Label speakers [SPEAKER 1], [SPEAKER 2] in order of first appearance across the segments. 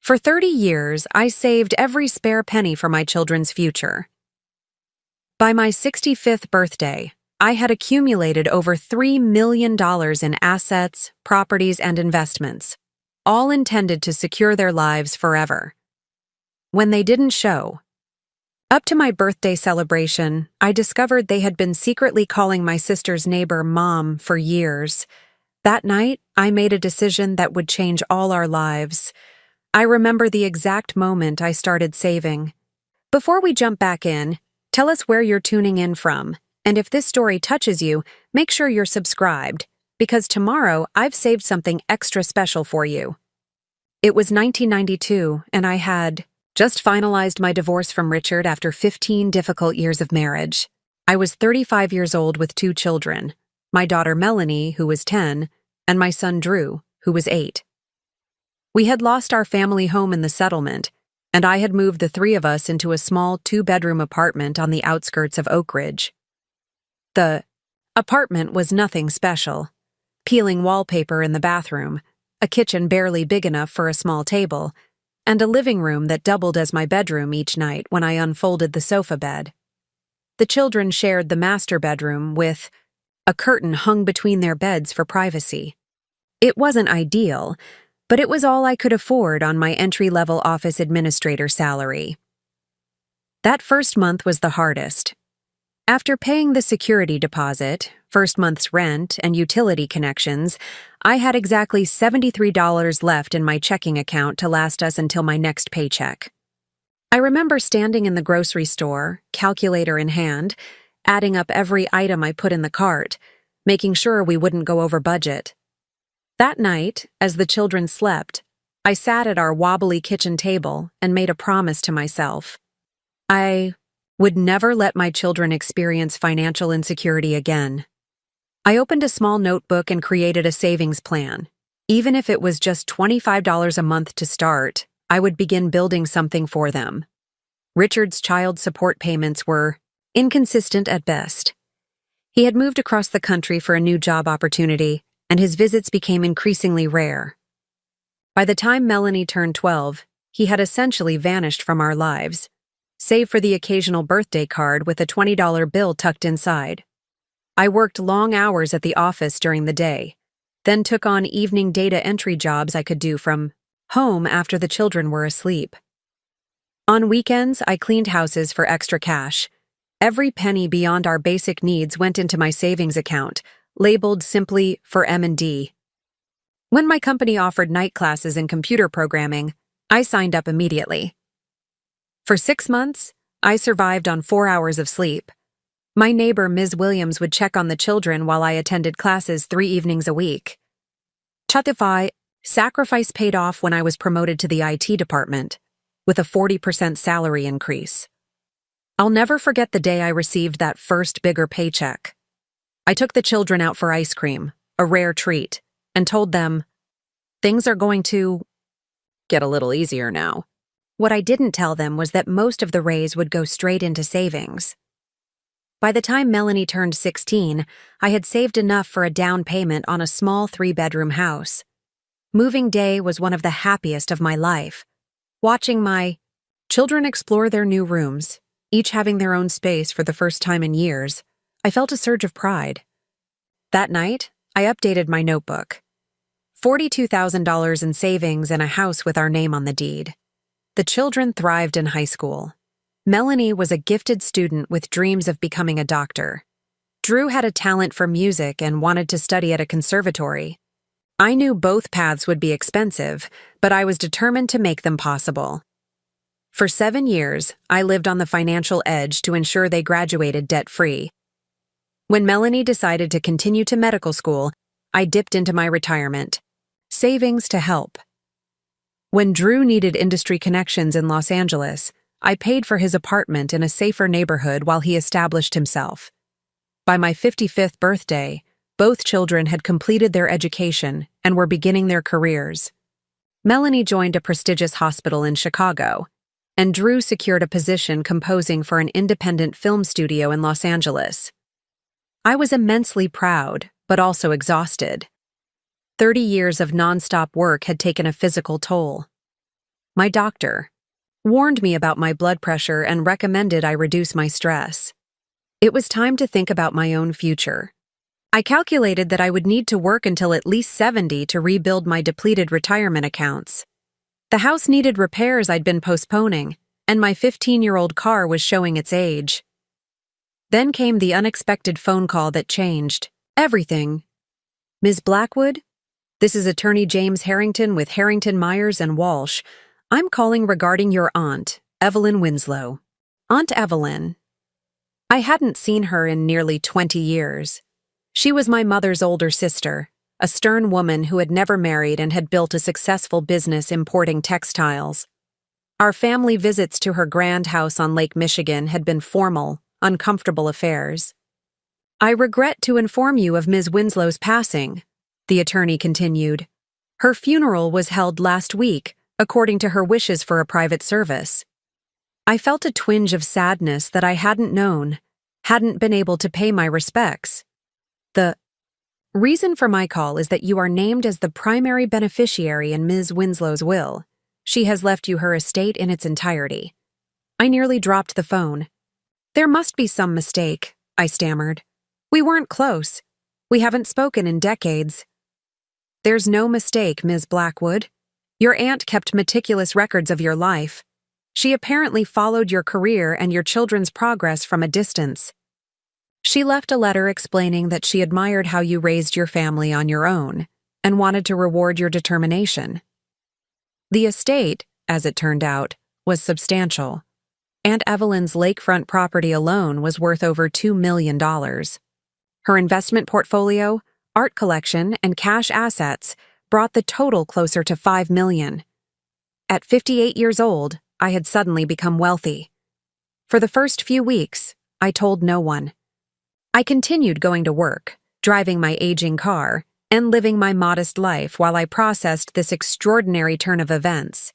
[SPEAKER 1] For 30 years, I saved every spare penny for my children's future. By my 65th birthday, I had accumulated over $3 million in assets, properties, and investments, all intended to secure their lives forever. When they didn't show, up to my birthday celebration, I discovered they had been secretly calling my sister's neighbor Mom for years. That night, I made a decision that would change all our lives. I remember the exact moment I started saving. Before we jump back in, tell us where you're tuning in from, and if this story touches you, make sure you're subscribed, because tomorrow I've saved something extra special for you. It was 1992, and I had just finalized my divorce from Richard after 15 difficult years of marriage. I was 35 years old with 2 children, my daughter Melanie, who was 10, and my son Drew, who was 8. We had lost our family home in the settlement, and I had moved the 3 of us into a small 2-bedroom apartment on the outskirts of Oak Ridge. The apartment was nothing special. Peeling wallpaper in the bathroom, a kitchen barely big enough for a small table, and a living room that doubled as my bedroom each night when I unfolded the sofa bed. The children shared the master bedroom with a curtain hung between their beds for privacy. It wasn't ideal, but it was all I could afford on my entry-level office administrator salary. That first month was the hardest. After paying the security deposit, first month's rent, and utility connections, I had exactly $73 left in my checking account to last us until my next paycheck. I remember standing in the grocery store, calculator in hand, adding up every item I put in the cart, making sure we wouldn't go over budget. That night, as the children slept, I sat at our wobbly kitchen table and made a promise to myself. I would never let my children experience financial insecurity again. I opened a small notebook and created a savings plan. Even if it was just $25 a month to start, I would begin building something for them. Richard's child support payments were inconsistent at best. He had moved across the country for a new job opportunity, and his visits became increasingly rare. By the time Melanie turned 12, he had essentially vanished from our lives, save for the occasional birthday card with a $20 bill tucked inside. I worked long hours at the office during the day, then took on evening data entry jobs I could do from home after the children were asleep. On weekends, I cleaned houses for extra cash. Every penny beyond our basic needs went into my savings account, labeled simply for M&D. When my company offered night classes in computer programming, I signed up immediately. For 6 months, I survived on 4 hours of sleep. My neighbor, Ms. Williams, would check on the children while I attended classes 3 evenings a week. Chatify sacrifice paid off when I was promoted to the IT department, with a 40% salary increase. I'll never forget the day I received that first bigger paycheck. I took the children out for ice cream, a rare treat, and told them, things are going to get a little easier now. What I didn't tell them was that most of the raise would go straight into savings. By the time Melanie turned 16, I had saved enough for a down payment on a small 3-bedroom house. Moving day was one of the happiest of my life. Watching my children explore their new rooms, each having their own space for the first time in years, I felt a surge of pride. That night, I updated my notebook. $42,000 in savings and a house with our name on the deed. The children thrived in high school. Melanie was a gifted student with dreams of becoming a doctor. Drew had a talent for music and wanted to study at a conservatory. I knew both paths would be expensive, but I was determined to make them possible. For 7 years, I lived on the financial edge to ensure they graduated debt-free. When Melanie decided to continue to medical school, I dipped into my retirement. Savings to help. When Drew needed industry connections in Los Angeles, I paid for his apartment in a safer neighborhood while he established himself. By my 55th birthday, both children had completed their education and were beginning their careers. Melanie joined a prestigious hospital in Chicago, and Drew secured a position composing for an independent film studio in Los Angeles. I was immensely proud, but also exhausted. 30 years of nonstop work had taken a physical toll. my doctor, warned me about my blood pressure and recommended I reduce my stress. It was time to think about my own future. I calculated that I would need to work until at least 70 to rebuild my depleted retirement accounts. The house needed repairs I'd been postponing, and my 15-year-old car was showing its age. Then came the unexpected phone call that changed everything. Ms. Blackwood? This is Attorney James Harrington with Harrington, Myers & Walsh. I'm calling regarding your aunt, Evelyn Winslow. Aunt Evelyn. I hadn't seen her in nearly 20 years. She was my mother's older sister, a stern woman who had never married and had built a successful business importing textiles. Our family visits to her grand house on Lake Michigan had been formal, uncomfortable affairs. I regret to inform you of Ms. Winslow's passing, the attorney continued. Her funeral was held last week, according to her wishes for a private service. I felt a twinge of sadness that I hadn't known, hadn't been able to pay my respects. The reason for my call is that you are named as the primary beneficiary in Ms. Winslow's will. She has left you her estate in its entirety. I nearly dropped the phone. There must be some mistake, I stammered. We weren't close. We haven't spoken in decades. There's no mistake, Ms. Blackwood. Your aunt kept meticulous records of your life. She apparently followed your career and your children's progress from a distance. She left a letter explaining that she admired how you raised your family on your own and wanted to reward your determination. The estate, as it turned out, was substantial. Aunt Evelyn's lakefront property alone was worth over $2 million. Her investment portfolio, art collection, and cash assets brought the total closer to $5 million. At 58 years old, I had suddenly become wealthy. For the first few weeks, I told no one. I continued going to work, driving my aging car, and living my modest life while I processed this extraordinary turn of events.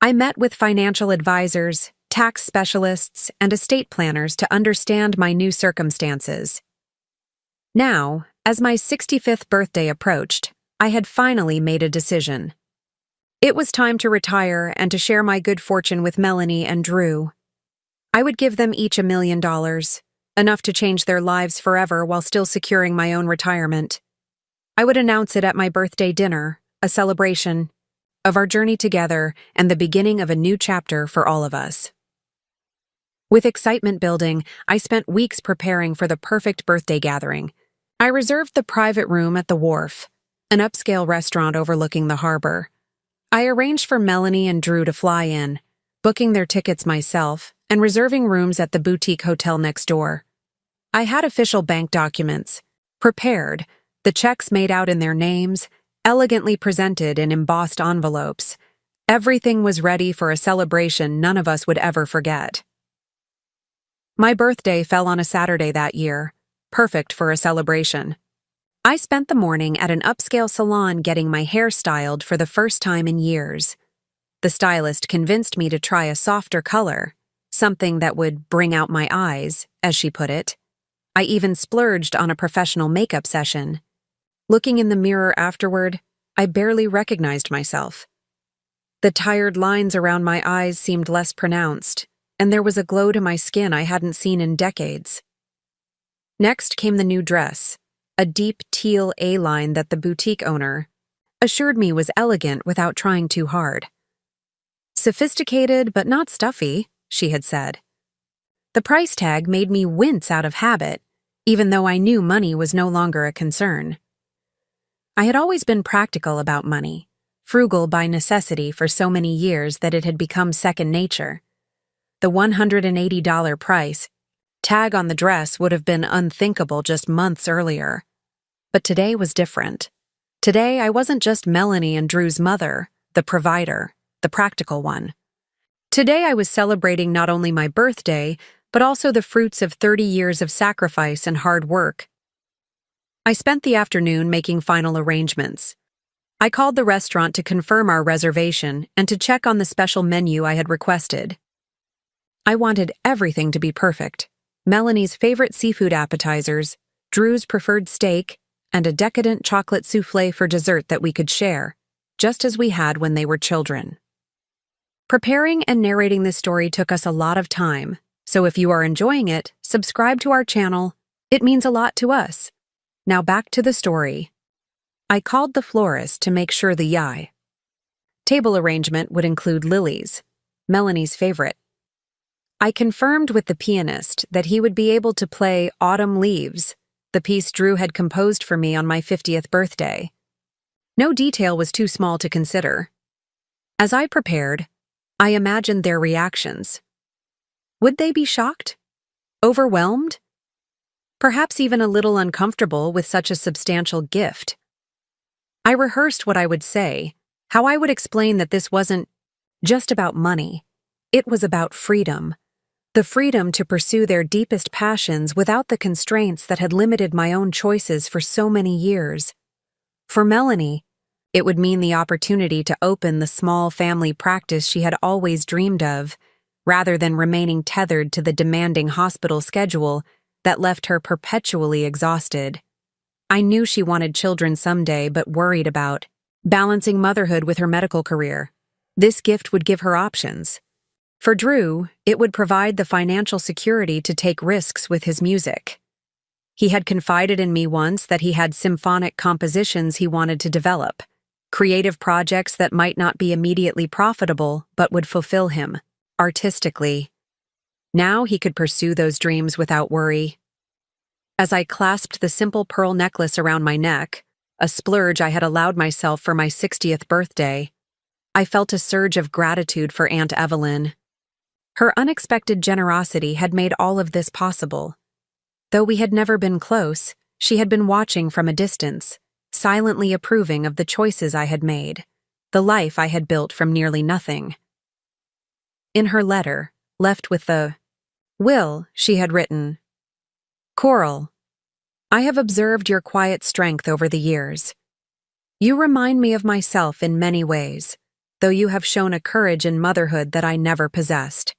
[SPEAKER 1] I met with financial advisors, tax specialists, and estate planners to understand my new circumstances. Now, as my 65th birthday approached, I had finally made a decision. It was time to retire and to share my good fortune with Melanie and Drew. I would give them each $1 million, enough to change their lives forever while still securing my own retirement. I would announce it at my birthday dinner, a celebration of our journey together and the beginning of a new chapter for all of us. With excitement building, I spent weeks preparing for the perfect birthday gathering. I reserved the private room at the Wharf, an upscale restaurant overlooking the harbor. I arranged for Melanie and Drew to fly in, booking their tickets myself and reserving rooms at the boutique hotel next door. I had official bank documents, prepared, the checks made out in their names, elegantly presented in embossed envelopes. Everything was ready for a celebration none of us would ever forget. My birthday fell on a Saturday that year, perfect for a celebration. I spent the morning at an upscale salon getting my hair styled for the first time in years. The stylist convinced me to try a softer color, something that would bring out my eyes, as she put it. I even splurged on a professional makeup session. Looking in the mirror afterward, I barely recognized myself. The tired lines around my eyes seemed less pronounced, and there was a glow to my skin I hadn't seen in decades. Next came the new dress, a deep teal A-line that the boutique owner assured me was elegant without trying too hard. Sophisticated but not stuffy, she had said. The price tag made me wince out of habit, even though I knew money was no longer a concern. I had always been practical about money, frugal by necessity for so many years that it had become second nature. The $180 price tag on the dress would have been unthinkable just months earlier. But today was different. Today I wasn't just Melanie and Drew's mother, the provider, the practical one. Today I was celebrating not only my birthday, but also the fruits of 30 years of sacrifice and hard work. I spent the afternoon making final arrangements. I called the restaurant to confirm our reservation and to check on the special menu I had requested. I wanted everything to be perfect. Melanie's favorite seafood appetizers, Drew's preferred steak, and a decadent chocolate soufflé for dessert that we could share, just as we had when they were children. Preparing and narrating this story took us a lot of time, so if you are enjoying it, subscribe to our channel. It means a lot to us. Now back to the story. I called the florist to make sure the table arrangement would include lilies, Melanie's favorite. I confirmed with the pianist that he would be able to play Autumn Leaves, the piece Drew had composed for me on my 50th birthday. No detail was too small to consider. As I prepared, I imagined their reactions. Would they be shocked? Overwhelmed? Perhaps even a little uncomfortable with such a substantial gift. I rehearsed what I would say, how I would explain that this wasn't just about money. It was about freedom. The freedom to pursue their deepest passions without the constraints that had limited my own choices for so many years. For Melanie, it would mean the opportunity to open the small family practice she had always dreamed of, rather than remaining tethered to the demanding hospital schedule that left her perpetually exhausted. I knew she wanted children someday, but worried about balancing motherhood with her medical career. This gift would give her options. For Drew, it would provide the financial security to take risks with his music. He had confided in me once that he had symphonic compositions he wanted to develop, creative projects that might not be immediately profitable but would fulfill him, artistically. Now he could pursue those dreams without worry. As I clasped the simple pearl necklace around my neck, a splurge I had allowed myself for my 60th birthday, I felt a surge of gratitude for Aunt Evelyn. Her unexpected generosity had made all of this possible. Though we had never been close, she had been watching from a distance, silently approving of the choices I had made, the life I had built from nearly nothing. In her letter, left with the will she had written, "Coral, I have observed your quiet strength over the years. You remind me of myself in many ways, though you have shown a courage in motherhood that I never possessed.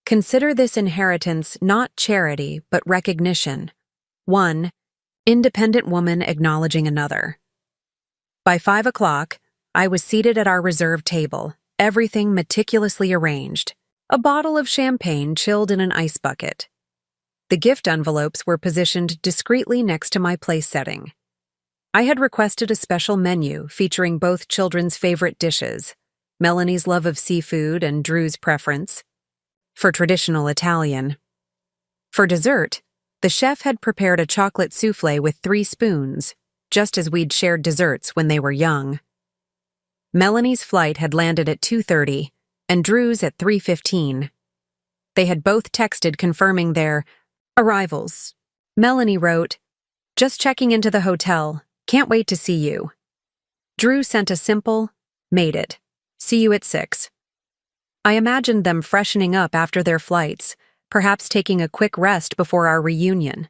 [SPEAKER 1] Consider this inheritance not charity, but recognition. One independent woman acknowledging another." By 5 o'clock, I was seated at our reserved table, everything meticulously arranged, a bottle of champagne chilled in an ice bucket. The gift envelopes were positioned discreetly next to my place setting. I had requested a special menu featuring both children's favorite dishes, Melanie's love of seafood and Drew's preference for traditional Italian. For dessert, the chef had prepared a chocolate souffle with 3 spoons, just as we'd shared desserts when they were young. Melanie's flight had landed at 2:30 and Drew's at 3:15. They had both texted confirming their arrivals. Melanie wrote, "Just checking into the hotel. Can't wait to see you." Drew sent a simple, "Made it. See you at 6. I imagined them freshening up after their flights, perhaps taking a quick rest before our reunion.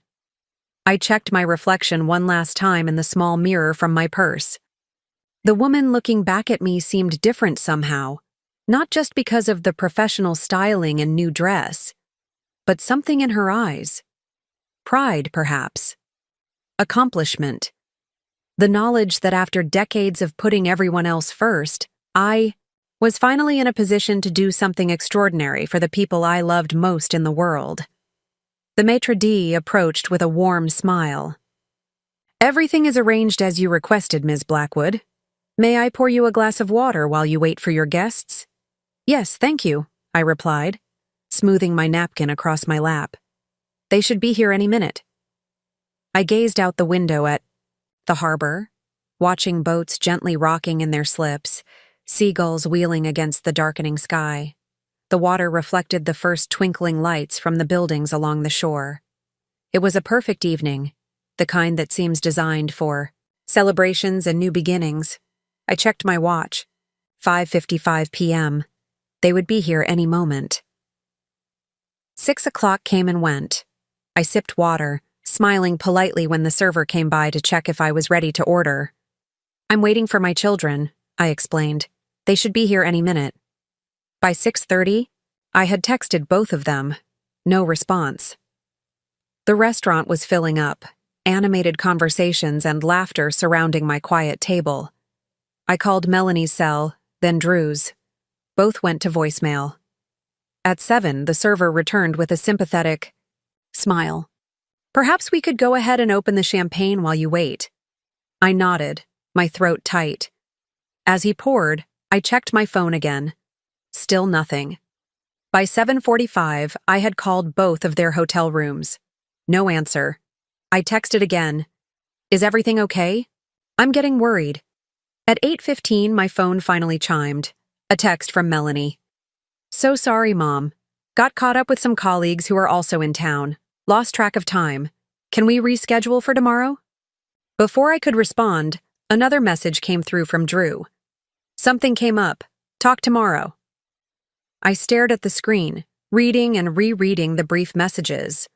[SPEAKER 1] I checked my reflection one last time in the small mirror from my purse. The woman looking back at me seemed different somehow, not just because of the professional styling and new dress, but something in her eyes. Pride, perhaps. Accomplishment. The knowledge that after decades of putting everyone else first, I was finally in a position to do something extraordinary for the people I loved most in the world. The maitre d' approached with a warm smile. "Everything is arranged as you requested, Ms. Blackwood. May I pour you a glass of water while you wait for your guests?" "Yes, thank you," I replied, smoothing my napkin across my lap. "They should be here any minute." I gazed out the window at the harbor, watching boats gently rocking in their slips, seagulls wheeling against the darkening sky. The water reflected the first twinkling lights from the buildings along the shore. It was a perfect evening, the kind that seems designed for celebrations and new beginnings. I checked my watch. 5:55 p.m. They would be here any moment. 6 o'clock came and went. I sipped water, smiling politely when the server came by to check if I was ready to order. "I'm waiting for my children," I explained. "They should be here any minute." By 6:30, I had texted both of them. No response. The restaurant was filling up, animated conversations and laughter surrounding my quiet table. I called Melanie's cell, then Drew's. Both went to voicemail. At 7, the server returned with a sympathetic smile. "Perhaps we could go ahead and open the champagne while you wait." I nodded, my throat tight. As he poured, I checked my phone again. Still nothing. By 7:45, I had called both of their hotel rooms. No answer. I texted again. "Is everything okay? I'm getting worried." At 8:15, my phone finally chimed. A text from Melanie. "So sorry, Mom. Got caught up with some colleagues who are also in town. Lost track of time. Can we reschedule for tomorrow?" Before I could respond, another message came through from Drew. "Something came up. Talk tomorrow." I stared at the screen, reading and rereading the brief messages.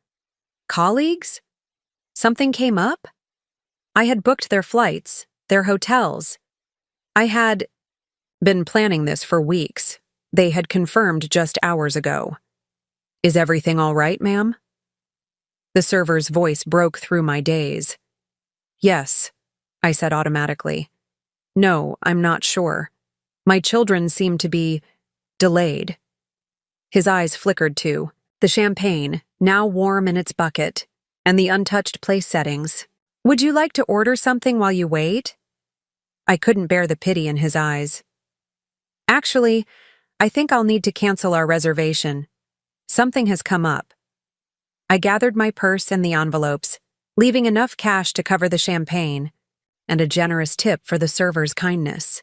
[SPEAKER 1] Colleagues? Something came up? I had booked their flights, their hotels. I had been planning this for weeks. They had confirmed just hours ago. "Is everything all right, ma'am?" The server's voice broke through my daze. "Yes," I said automatically. "No, I'm not sure. My children seem to be delayed." His eyes flickered too, the champagne, now warm in its bucket, and the untouched place settings. "Would you like to order something while you wait?" I couldn't bear the pity in his eyes. "Actually, I think I'll need to cancel our reservation. Something has come up." I gathered my purse and the envelopes, leaving enough cash to cover the champagne, and a generous tip for the server's kindness.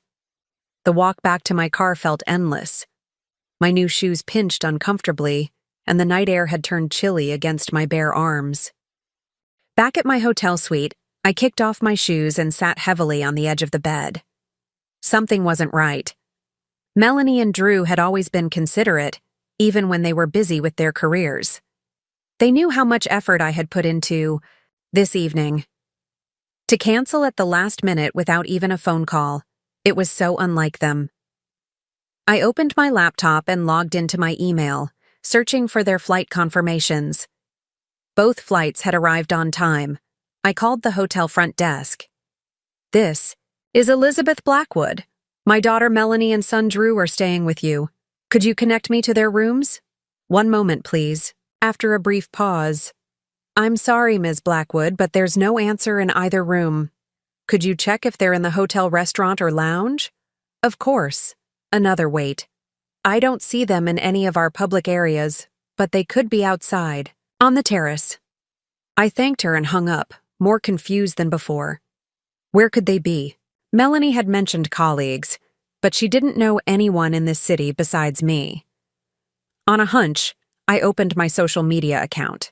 [SPEAKER 1] The walk back to my car felt endless. My new shoes pinched uncomfortably, and the night air had turned chilly against my bare arms. Back at my hotel suite, I kicked off my shoes and sat heavily on the edge of the bed. Something wasn't right. Melanie and Drew had always been considerate, even when they were busy with their careers. They knew how much effort I had put into this evening. To cancel at the last minute without even a phone call, it was so unlike them. I opened my laptop and logged into my email, searching for their flight confirmations. Both flights had arrived on time. I called the hotel front desk. "This is Elizabeth Blackwood. My daughter Melanie and son Drew are staying with you. Could you connect me to their rooms?" "One moment, please." After a brief pause, "I'm sorry, Ms. Blackwood, but there's no answer in either room. Could you check if they're in the hotel restaurant or lounge?" "Of course." Another wait. "I don't see them in any of our public areas, but they could be outside, on the terrace." I thanked her and hung up, more confused than before. Where could they be? Melanie had mentioned colleagues, but she didn't know anyone in this city besides me. On a hunch, I opened my social media account,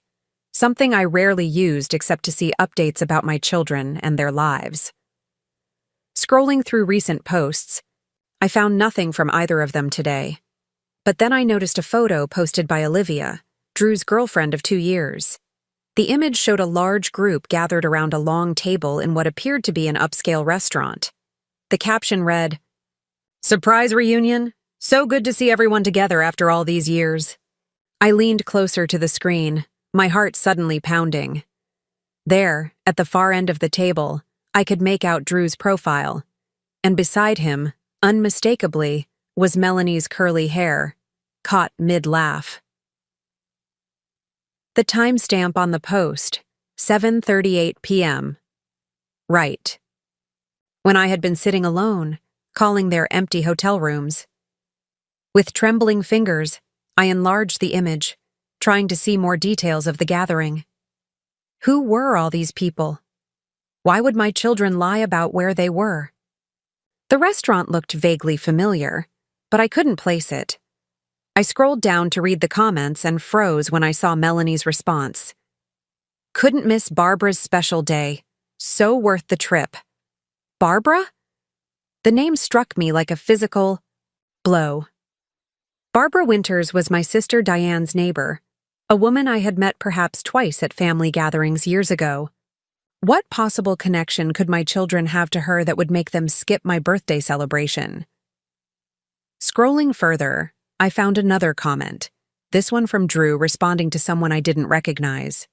[SPEAKER 1] something I rarely used except to see updates about my children and their lives. Scrolling through recent posts, I found nothing from either of them today. But then I noticed a photo posted by Olivia, Drew's girlfriend of 2 years. The image showed a large group gathered around a long table in what appeared to be an upscale restaurant. The caption read, "Surprise reunion? So good to see everyone together after all these years." I leaned closer to the screen, my heart suddenly pounding. There, at the far end of the table, I could make out Drew's profile, and beside him, unmistakably, was Melanie's curly hair, caught mid-laugh. The timestamp on the post, 7:38 p.m. Right. When I had been sitting alone, calling their empty hotel rooms. With trembling fingers, I enlarged the image, trying to see more details of the gathering. Who were all these people? Why would my children lie about where they were? The restaurant looked vaguely familiar, but I couldn't place it. I scrolled down to read the comments and froze when I saw Melanie's response. "Couldn't miss Barbara's special day. So worth the trip." Barbara? The name struck me like a physical blow. Barbara Winters was my sister Diane's neighbor, a woman I had met perhaps twice at family gatherings years ago. What possible connection could my children have to her that would make them skip my birthday celebration? Scrolling further, I found another comment, this one from Drew responding to someone I didn't recognize.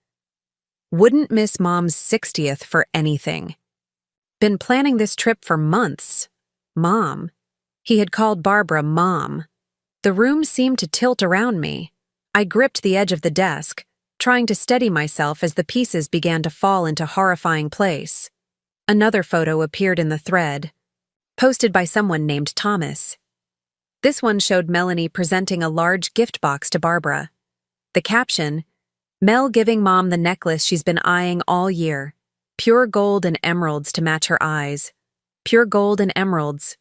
[SPEAKER 1] "Wouldn't miss Mom's 60th for anything. Been planning this trip for months. Mom." He had called Barbara Mom, The room seemed to tilt around me. I gripped the edge of the desk, trying to steady myself as the pieces began to fall into horrifying place. Another photo appeared in the thread, posted by someone named Thomas. This one showed Melanie presenting a large gift box to Barbara. The caption, "Mel giving Mom the necklace she's been eyeing all year. Pure gold and emeralds to match her eyes. Pure gold and emeralds."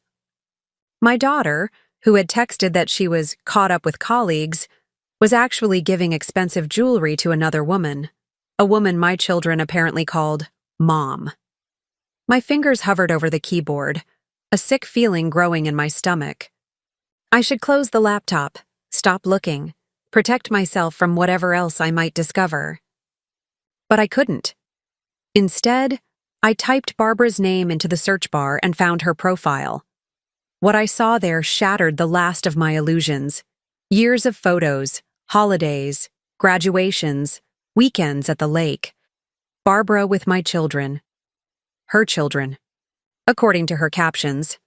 [SPEAKER 1] My daughter, who had texted that she was caught up with colleagues, was actually giving expensive jewelry to another woman, a woman my children apparently called Mom. My fingers hovered over the keyboard, a sick feeling growing in my stomach. I should close the laptop, stop looking, protect myself from whatever else I might discover. But I couldn't. Instead, I typed Barbara's name into the search bar and found her profile. What I saw there shattered the last of my illusions. Years of photos, holidays, graduations, weekends at the lake. Barbara with my children. Her children. According to her captions.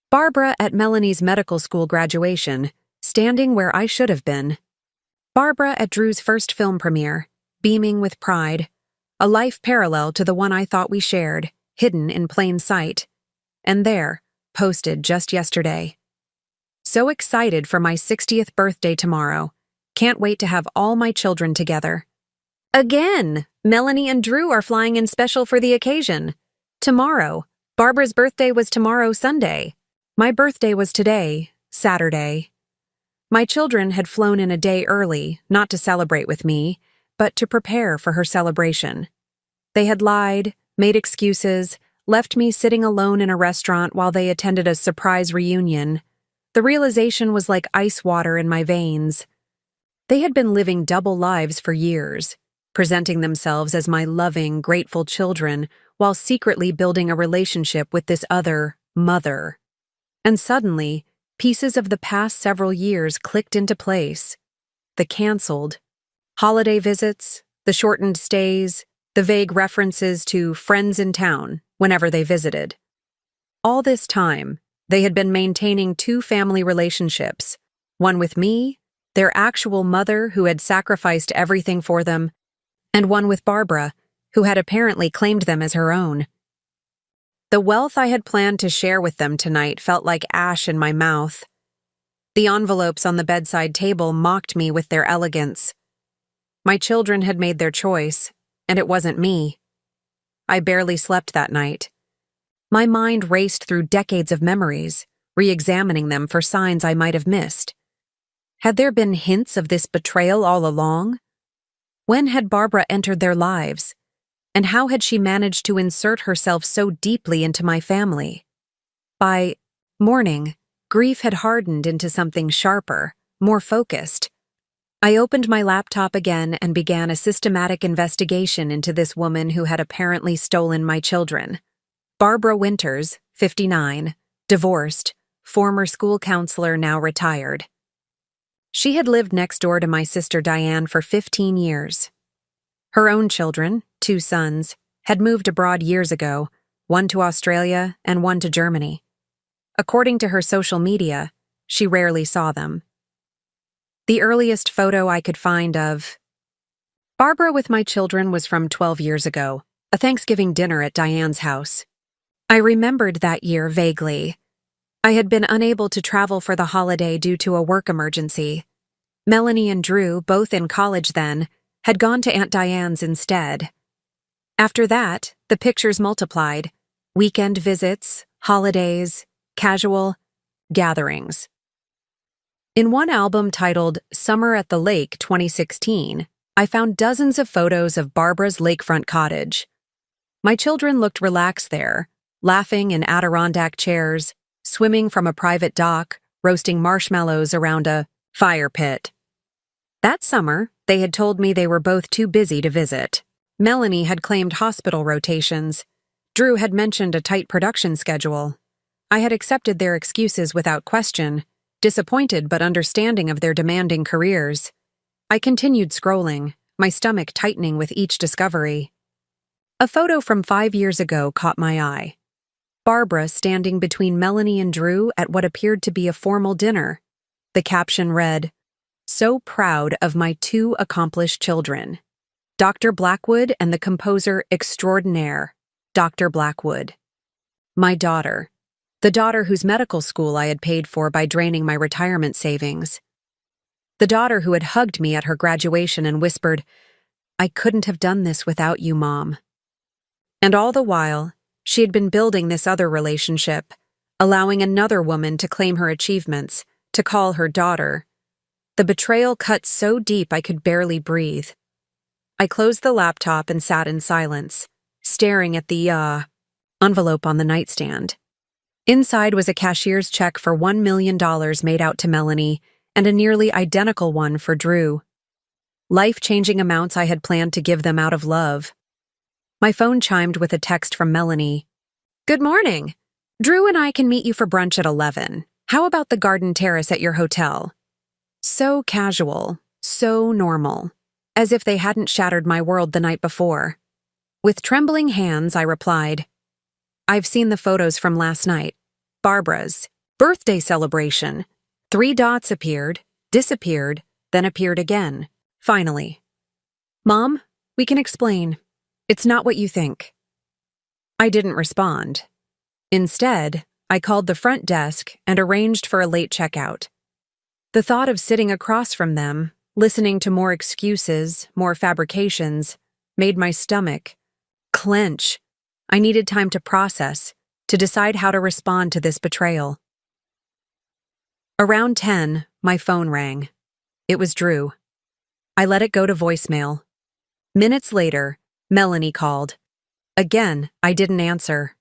[SPEAKER 1] Barbara at Melanie's medical school graduation, standing where I should have been. Barbara at Drew's first film premiere, beaming with pride. A life parallel to the one I thought we shared, hidden in plain sight. And there, posted just yesterday. So excited for my 60th birthday tomorrow. Can't wait to have all my children together. Again, Melanie and Drew are flying in special for the occasion. Tomorrow. Barbara's birthday was tomorrow, Sunday. My birthday was today, Saturday. My children had flown in a day early, not to celebrate with me, but to prepare for her celebration. They had lied, made excuses, left me sitting alone in a restaurant while they attended a surprise reunion. The realization was like ice water in my veins. They had been living double lives for years, presenting themselves as my loving, grateful children while secretly building a relationship with this other mother. And suddenly, pieces of the past several years clicked into place. The canceled holiday visits, the shortened stays, the vague references to friends in town whenever they visited. All this time, they had been maintaining two family relationships, one with me, their actual mother who had sacrificed everything for them, and one with Barbara, who had apparently claimed them as her own. The wealth I had planned to share with them tonight felt like ash in my mouth. The envelopes on the bedside table mocked me with their elegance. My children had made their choice, and it wasn't me. I barely slept that night. My mind raced through decades of memories, re-examining them for signs I might have missed. Had there been hints of this betrayal all along? When had Barbara entered their lives? And how had she managed to insert herself so deeply into my family? By morning, grief had hardened into something sharper, more focused. I opened my laptop again and began a systematic investigation into this woman who had apparently stolen my children. Barbara Winters, 59, divorced, former school counselor now retired. She had lived next door to my sister Diane for 15 years. Her own children, 2 sons, had moved abroad years ago, one to Australia and one to Germany. According to her social media, she rarely saw them. The earliest photo I could find of Barbara with my children was from 12 years ago, a Thanksgiving dinner at Diane's house. I remembered that year vaguely. I had been unable to travel for the holiday due to a work emergency. Melanie and Drew, both in college then, had gone to Aunt Diane's instead. After that, the pictures multiplied. Weekend visits, holidays, casual gatherings. In one album titled Summer at the Lake 2016, I found dozens of photos of Barbara's lakefront cottage. My children looked relaxed there, laughing in Adirondack chairs, swimming from a private dock, roasting marshmallows around a fire pit. That summer, they had told me they were both too busy to visit. Melanie had claimed hospital rotations. Drew had mentioned a tight production schedule. I had accepted their excuses without question, disappointed but understanding of their demanding careers. I continued scrolling, my stomach tightening with each discovery. A photo from 5 years ago caught my eye. Barbara standing between Melanie and Drew at what appeared to be a formal dinner. The caption read, "So proud of my two accomplished children. Dr. Blackwood and the composer extraordinaire, Dr. Blackwood. My daughter. The daughter whose medical school I had paid for by draining my retirement savings. The daughter who had hugged me at her graduation and whispered, 'I couldn't have done this without you, Mom.' And all the while, she had been building this other relationship, allowing another woman to claim her achievements, to call her daughter. The betrayal cut so deep I could barely breathe. I closed the laptop and sat in silence, staring at the envelope on the nightstand. Inside was a cashier's check for $1 million made out to Melanie, and a nearly identical one for Drew. Life-changing amounts I had planned to give them out of love. My phone chimed with a text from Melanie. "Good morning. Drew and I can meet you for brunch at 11. How about the garden terrace at your hotel?" So casual, so normal, as if they hadn't shattered my world the night before. With trembling hands, I replied, "I've seen the photos from last night. Barbara's birthday celebration. 3 dots appeared, disappeared, then appeared again. Finally. Mom, we can explain. It's not what you think." I didn't respond. Instead, I called the front desk and arranged for a late checkout. The thought of sitting across from them, listening to more excuses, more fabrications, made my stomach clench. I needed time to process, to decide how to respond to this betrayal. Around 10, my phone rang. It was Drew. I let it go to voicemail. Minutes later, Melanie called. Again, I didn't answer.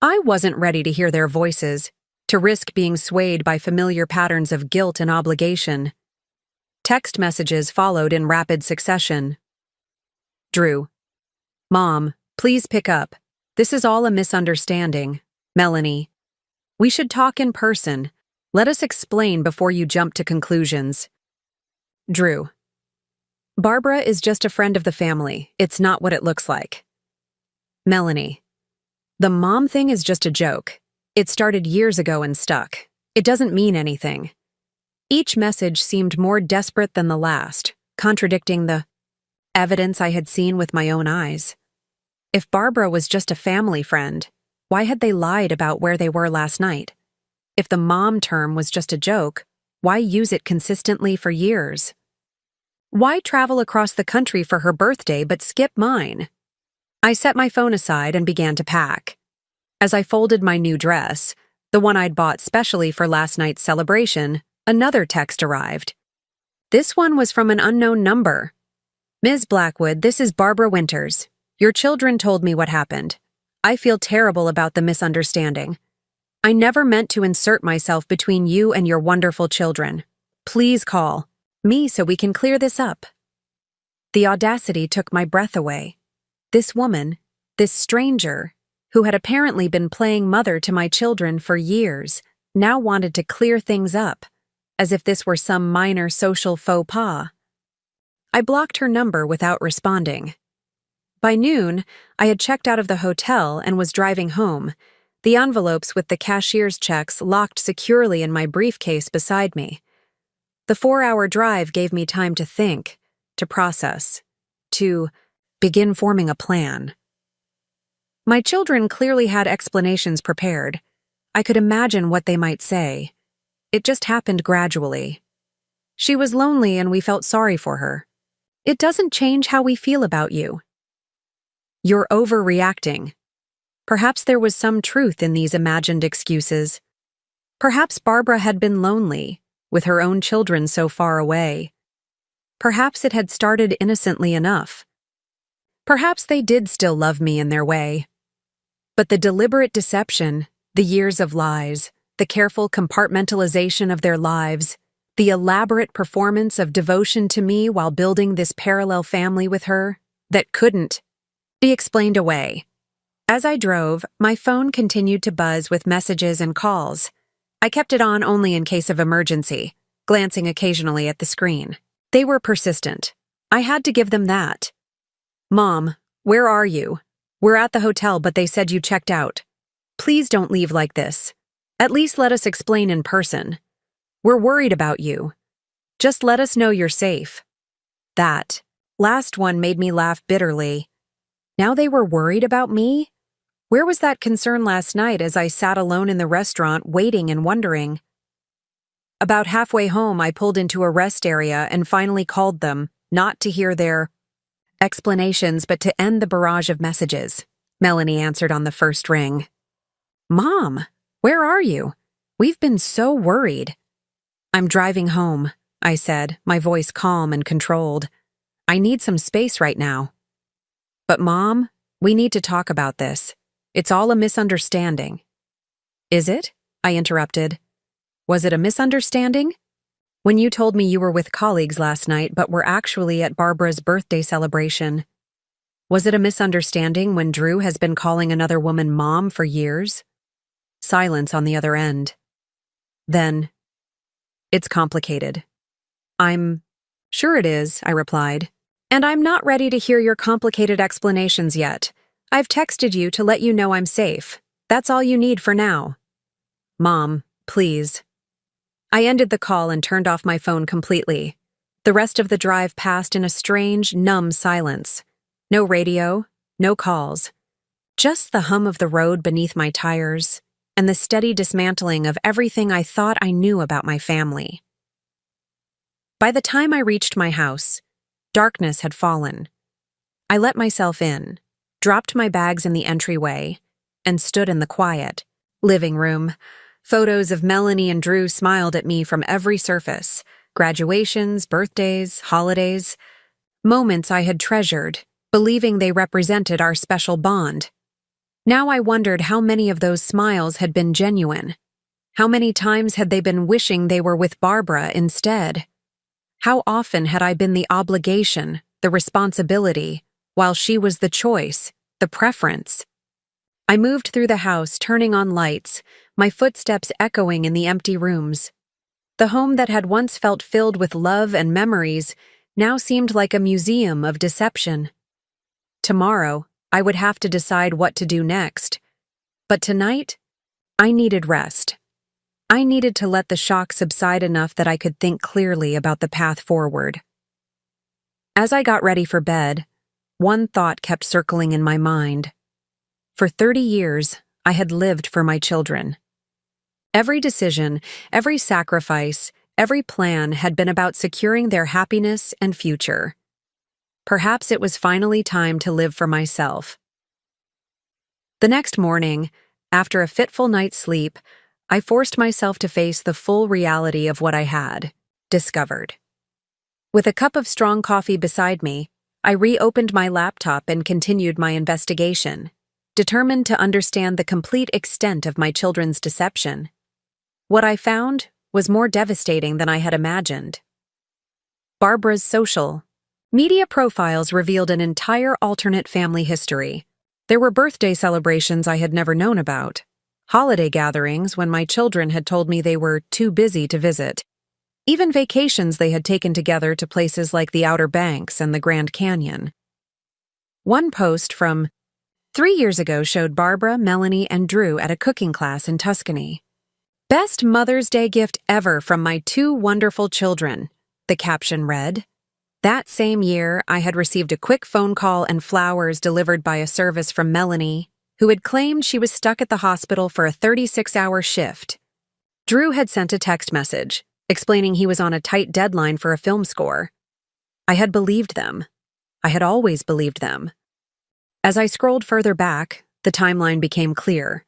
[SPEAKER 1] I wasn't ready to hear their voices, to risk being swayed by familiar patterns of guilt and obligation. Text messages followed in rapid succession. Drew. "Mom, please pick up. This is all a misunderstanding." Melanie. "We should talk in person. Let us explain before you jump to conclusions." Drew. "Barbara is just a friend of the family. It's not what it looks like." Melanie. "The mom thing is just a joke. It started years ago and stuck. It doesn't mean anything." Each message seemed more desperate than the last, contradicting the evidence I had seen with my own eyes. If Barbara was just a family friend, why had they lied about where they were last night? If the mom term was just a joke, why use it consistently for years? Why travel across the country for her birthday but skip mine? I set my phone aside and began to pack. As I folded my new dress, the one I'd bought specially for last night's celebration, another text arrived. This one was from an unknown number. "Ms. Blackwood, this is Barbara Winters. Your children told me what happened. I feel terrible about the misunderstanding. I never meant to insert myself between you and your wonderful children. Please call me so we can clear this up." The audacity took my breath away. This woman, this stranger, who had apparently been playing mother to my children for years, now wanted to clear things up, as if this were some minor social faux pas. I blocked her number without responding. By noon, I had checked out of the hotel and was driving home, the envelopes with the cashier's checks locked securely in my briefcase beside me. The 4-hour drive gave me time to think, to process, to begin forming a plan. My children clearly had explanations prepared. I could imagine what they might say. It just happened gradually. She was lonely and we felt sorry for her. It doesn't change how we feel about you. You're overreacting. Perhaps there was some truth in these imagined excuses. Perhaps Barbara had been lonely, with her own children so far away. Perhaps it had started innocently enough. Perhaps they did still love me in their way. But the deliberate deception, the years of lies, the careful compartmentalization of their lives, the elaborate performance of devotion to me while building this parallel family with her, that couldn't be explained away. As I drove, my phone continued to buzz with messages and calls. I kept it on only in case of emergency, glancing occasionally at the screen. They were persistent. I had to give them that. "Mom, where are you? We're at the hotel, but they said you checked out. Please don't leave like this. At least let us explain in person. We're worried about you. Just let us know you're safe. That last one made me laugh bitterly. Now they were worried about me? Where was that concern last night as I sat alone in the restaurant waiting and wondering? About halfway home, I pulled into a rest area and finally called them, not to hear their explanations, but to end the barrage of messages. Melanie answered on the first ring. Mom, where are you? We've been so worried. I'm driving home, I said, my voice calm and controlled. I need some space right now. But Mom, we need to talk about this. It's all a misunderstanding. Is it? I interrupted. Was it a misunderstanding? When you told me you were with colleagues last night but were actually at Barbara's birthday celebration. Was it a misunderstanding when Drew has been calling another woman Mom for years? Silence on the other end. Then, it's complicated. I'm sure it is, I replied. And I'm not ready to hear your complicated explanations yet. I've texted you to let you know I'm safe. That's all you need for now. Mom, please. I ended the call and turned off my phone completely. The rest of the drive passed in a strange, numb silence. No radio, no calls. Just the hum of the road beneath my tires and the steady dismantling of everything I thought I knew about my family. By the time I reached my house, darkness had fallen. I let myself in, dropped my bags in the entryway, and stood in the quiet living room. Photos of Melanie and Drew smiled at me from every surface. Graduations, birthdays, holidays. Moments I had treasured, believing they represented our special bond. Now I wondered how many of those smiles had been genuine. How many times had they been wishing they were with Barbara instead? How often had I been the obligation, the responsibility, while she was the choice, the preference? I moved through the house, turning on lights, my footsteps echoing in the empty rooms. The home that had once felt filled with love and memories now seemed like a museum of deception. Tomorrow, I would have to decide what to do next. But tonight, I needed rest. I needed to let the shock subside enough that I could think clearly about the path forward. As I got ready for bed, one thought kept circling in my mind. For 30 years, I had lived for my children. Every decision, every sacrifice, every plan had been about securing their happiness and future. Perhaps it was finally time to live for myself. The next morning, after a fitful night's sleep, I forced myself to face the full reality of what I had discovered. With a cup of strong coffee beside me, I reopened my laptop and continued my investigation, determined to understand the complete extent of my children's deception. What I found was more devastating than I had imagined. Barbara's social media profiles revealed an entire alternate family history. There were birthday celebrations I had never known about, holiday gatherings when my children had told me they were too busy to visit, even vacations they had taken together to places like the Outer Banks and the Grand Canyon. One post from 3 years ago showed Barbara, Melanie, and Drew at a cooking class in Tuscany. "Best Mother's Day gift ever from my 2 wonderful children," the caption read. That same year, I had received a quick phone call and flowers delivered by a service from Melanie, who had claimed she was stuck at the hospital for a 36-hour shift. Drew had sent a text message, explaining he was on a tight deadline for a film score. I had believed them. I had always believed them. As I scrolled further back, the timeline became clear.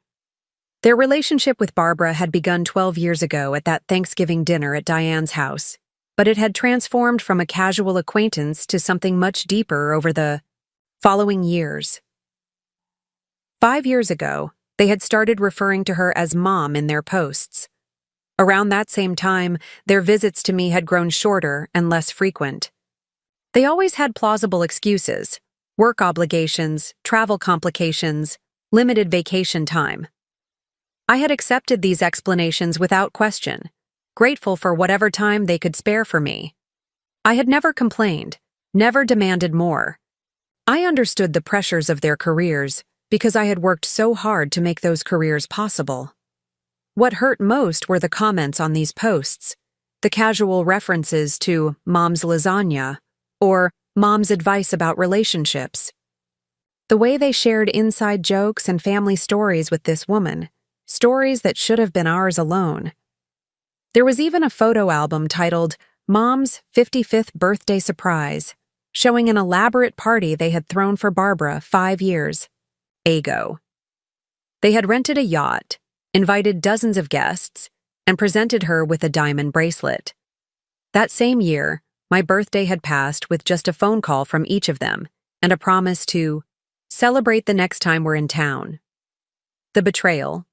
[SPEAKER 1] Their relationship with Barbara had begun 12 years ago at that Thanksgiving dinner at Diane's house, but it had transformed from a casual acquaintance to something much deeper over the following years. 5 years ago, they had started referring to her as Mom in their posts. Around that same time, their visits to me had grown shorter and less frequent. They always had plausible excuses: work obligations, travel complications, limited vacation time. I had accepted these explanations without question, grateful for whatever time they could spare for me. I had never complained, never demanded more. I understood the pressures of their careers because I had worked so hard to make those careers possible. What hurt most were the comments on these posts, The casual references to mom's lasagna or mom's advice about relationships. The way they shared inside jokes and family stories with this woman, stories that should have been ours alone. There was even a photo album titled Mom's 55th Birthday Surprise, showing an elaborate party they had thrown for Barbara 5 years ago. They had rented a yacht, invited dozens of guests, and presented her with a diamond bracelet. That same year, my birthday had passed with just a phone call from each of them and a promise to celebrate the next time we're in town. The betrayal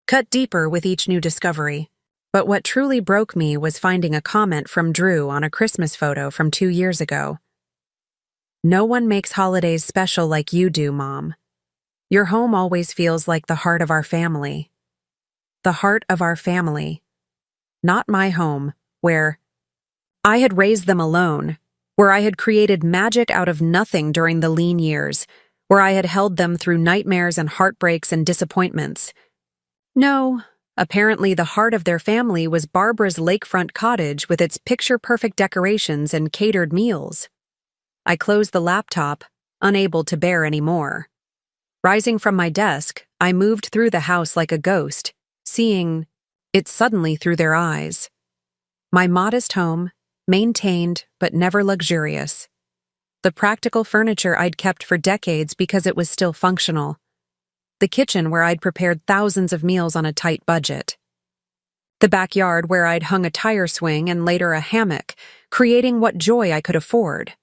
[SPEAKER 1] cut deeper with each new discovery, but what truly broke me was finding a comment from Drew on a Christmas photo from 2 years ago. "No one makes holidays special like you do, Mom. Your home always feels like the heart of our family." The heart of our family. Not my home, where I had raised them alone, where I had created magic out of nothing during the lean years, where I had held them through nightmares and heartbreaks and disappointments. No, apparently the heart of their family was Barbara's lakefront cottage with its picture-perfect decorations and catered meals. I closed the laptop, unable to bear any more. Rising from my desk, I moved through the house like a ghost, seeing it suddenly through their eyes. My modest home, maintained but never luxurious. The practical furniture I'd kept for decades because it was still functional. The kitchen where I'd prepared thousands of meals on a tight budget. The backyard where I'd hung a tire swing and later a hammock, creating what joy I could afford.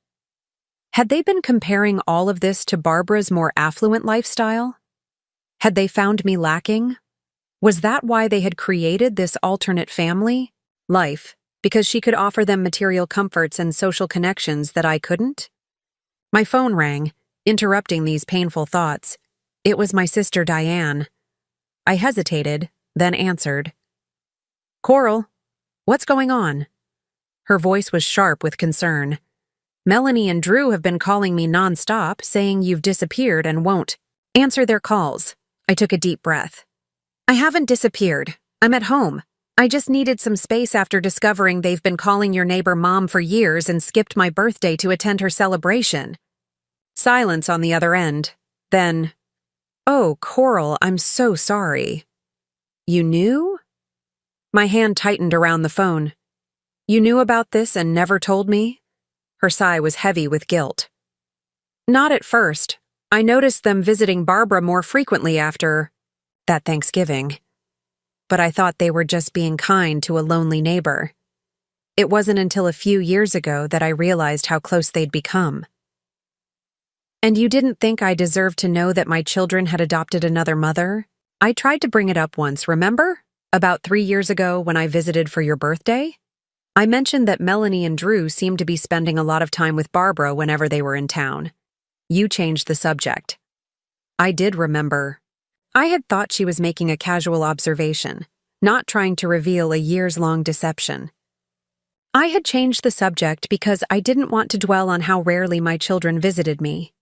[SPEAKER 1] Had they been comparing all of this to Barbara's more affluent lifestyle? Had they found me lacking? Was that why they had created this alternate family life, because she could offer them material comforts and social connections that I couldn't? My phone rang, interrupting these painful thoughts. It was my sister Diane. I hesitated, then answered. "Coral, what's going on?" Her voice was sharp with concern. "Melanie and Drew have been calling me nonstop, saying you've disappeared and won't answer their calls." I took a deep breath. "I haven't disappeared. I'm at home. I just needed some space after discovering they've been calling your neighbor Mom for years and skipped my birthday to attend her celebration." Silence on the other end. Then, "Oh, Coral, I'm so sorry." "You knew?" My hand tightened around the phone. "You knew about this and never told me?" Her sigh was heavy with guilt. "Not at first. I noticed them visiting Barbara more frequently after that Thanksgiving. But I thought they were just being kind to a lonely neighbor. It wasn't until a few years ago that I realized how close they'd become." "And you didn't think I deserved to know that my children had adopted another mother? I tried to bring it up once, remember? About 3 years ago when I visited for your birthday? I mentioned that Melanie and Drew seemed to be spending a lot of time with Barbara whenever they were in town. You changed the subject." I did remember. I had thought she was making a casual observation, not trying to reveal a years-long deception. I had changed the subject because I didn't want to dwell on how rarely my children visited me.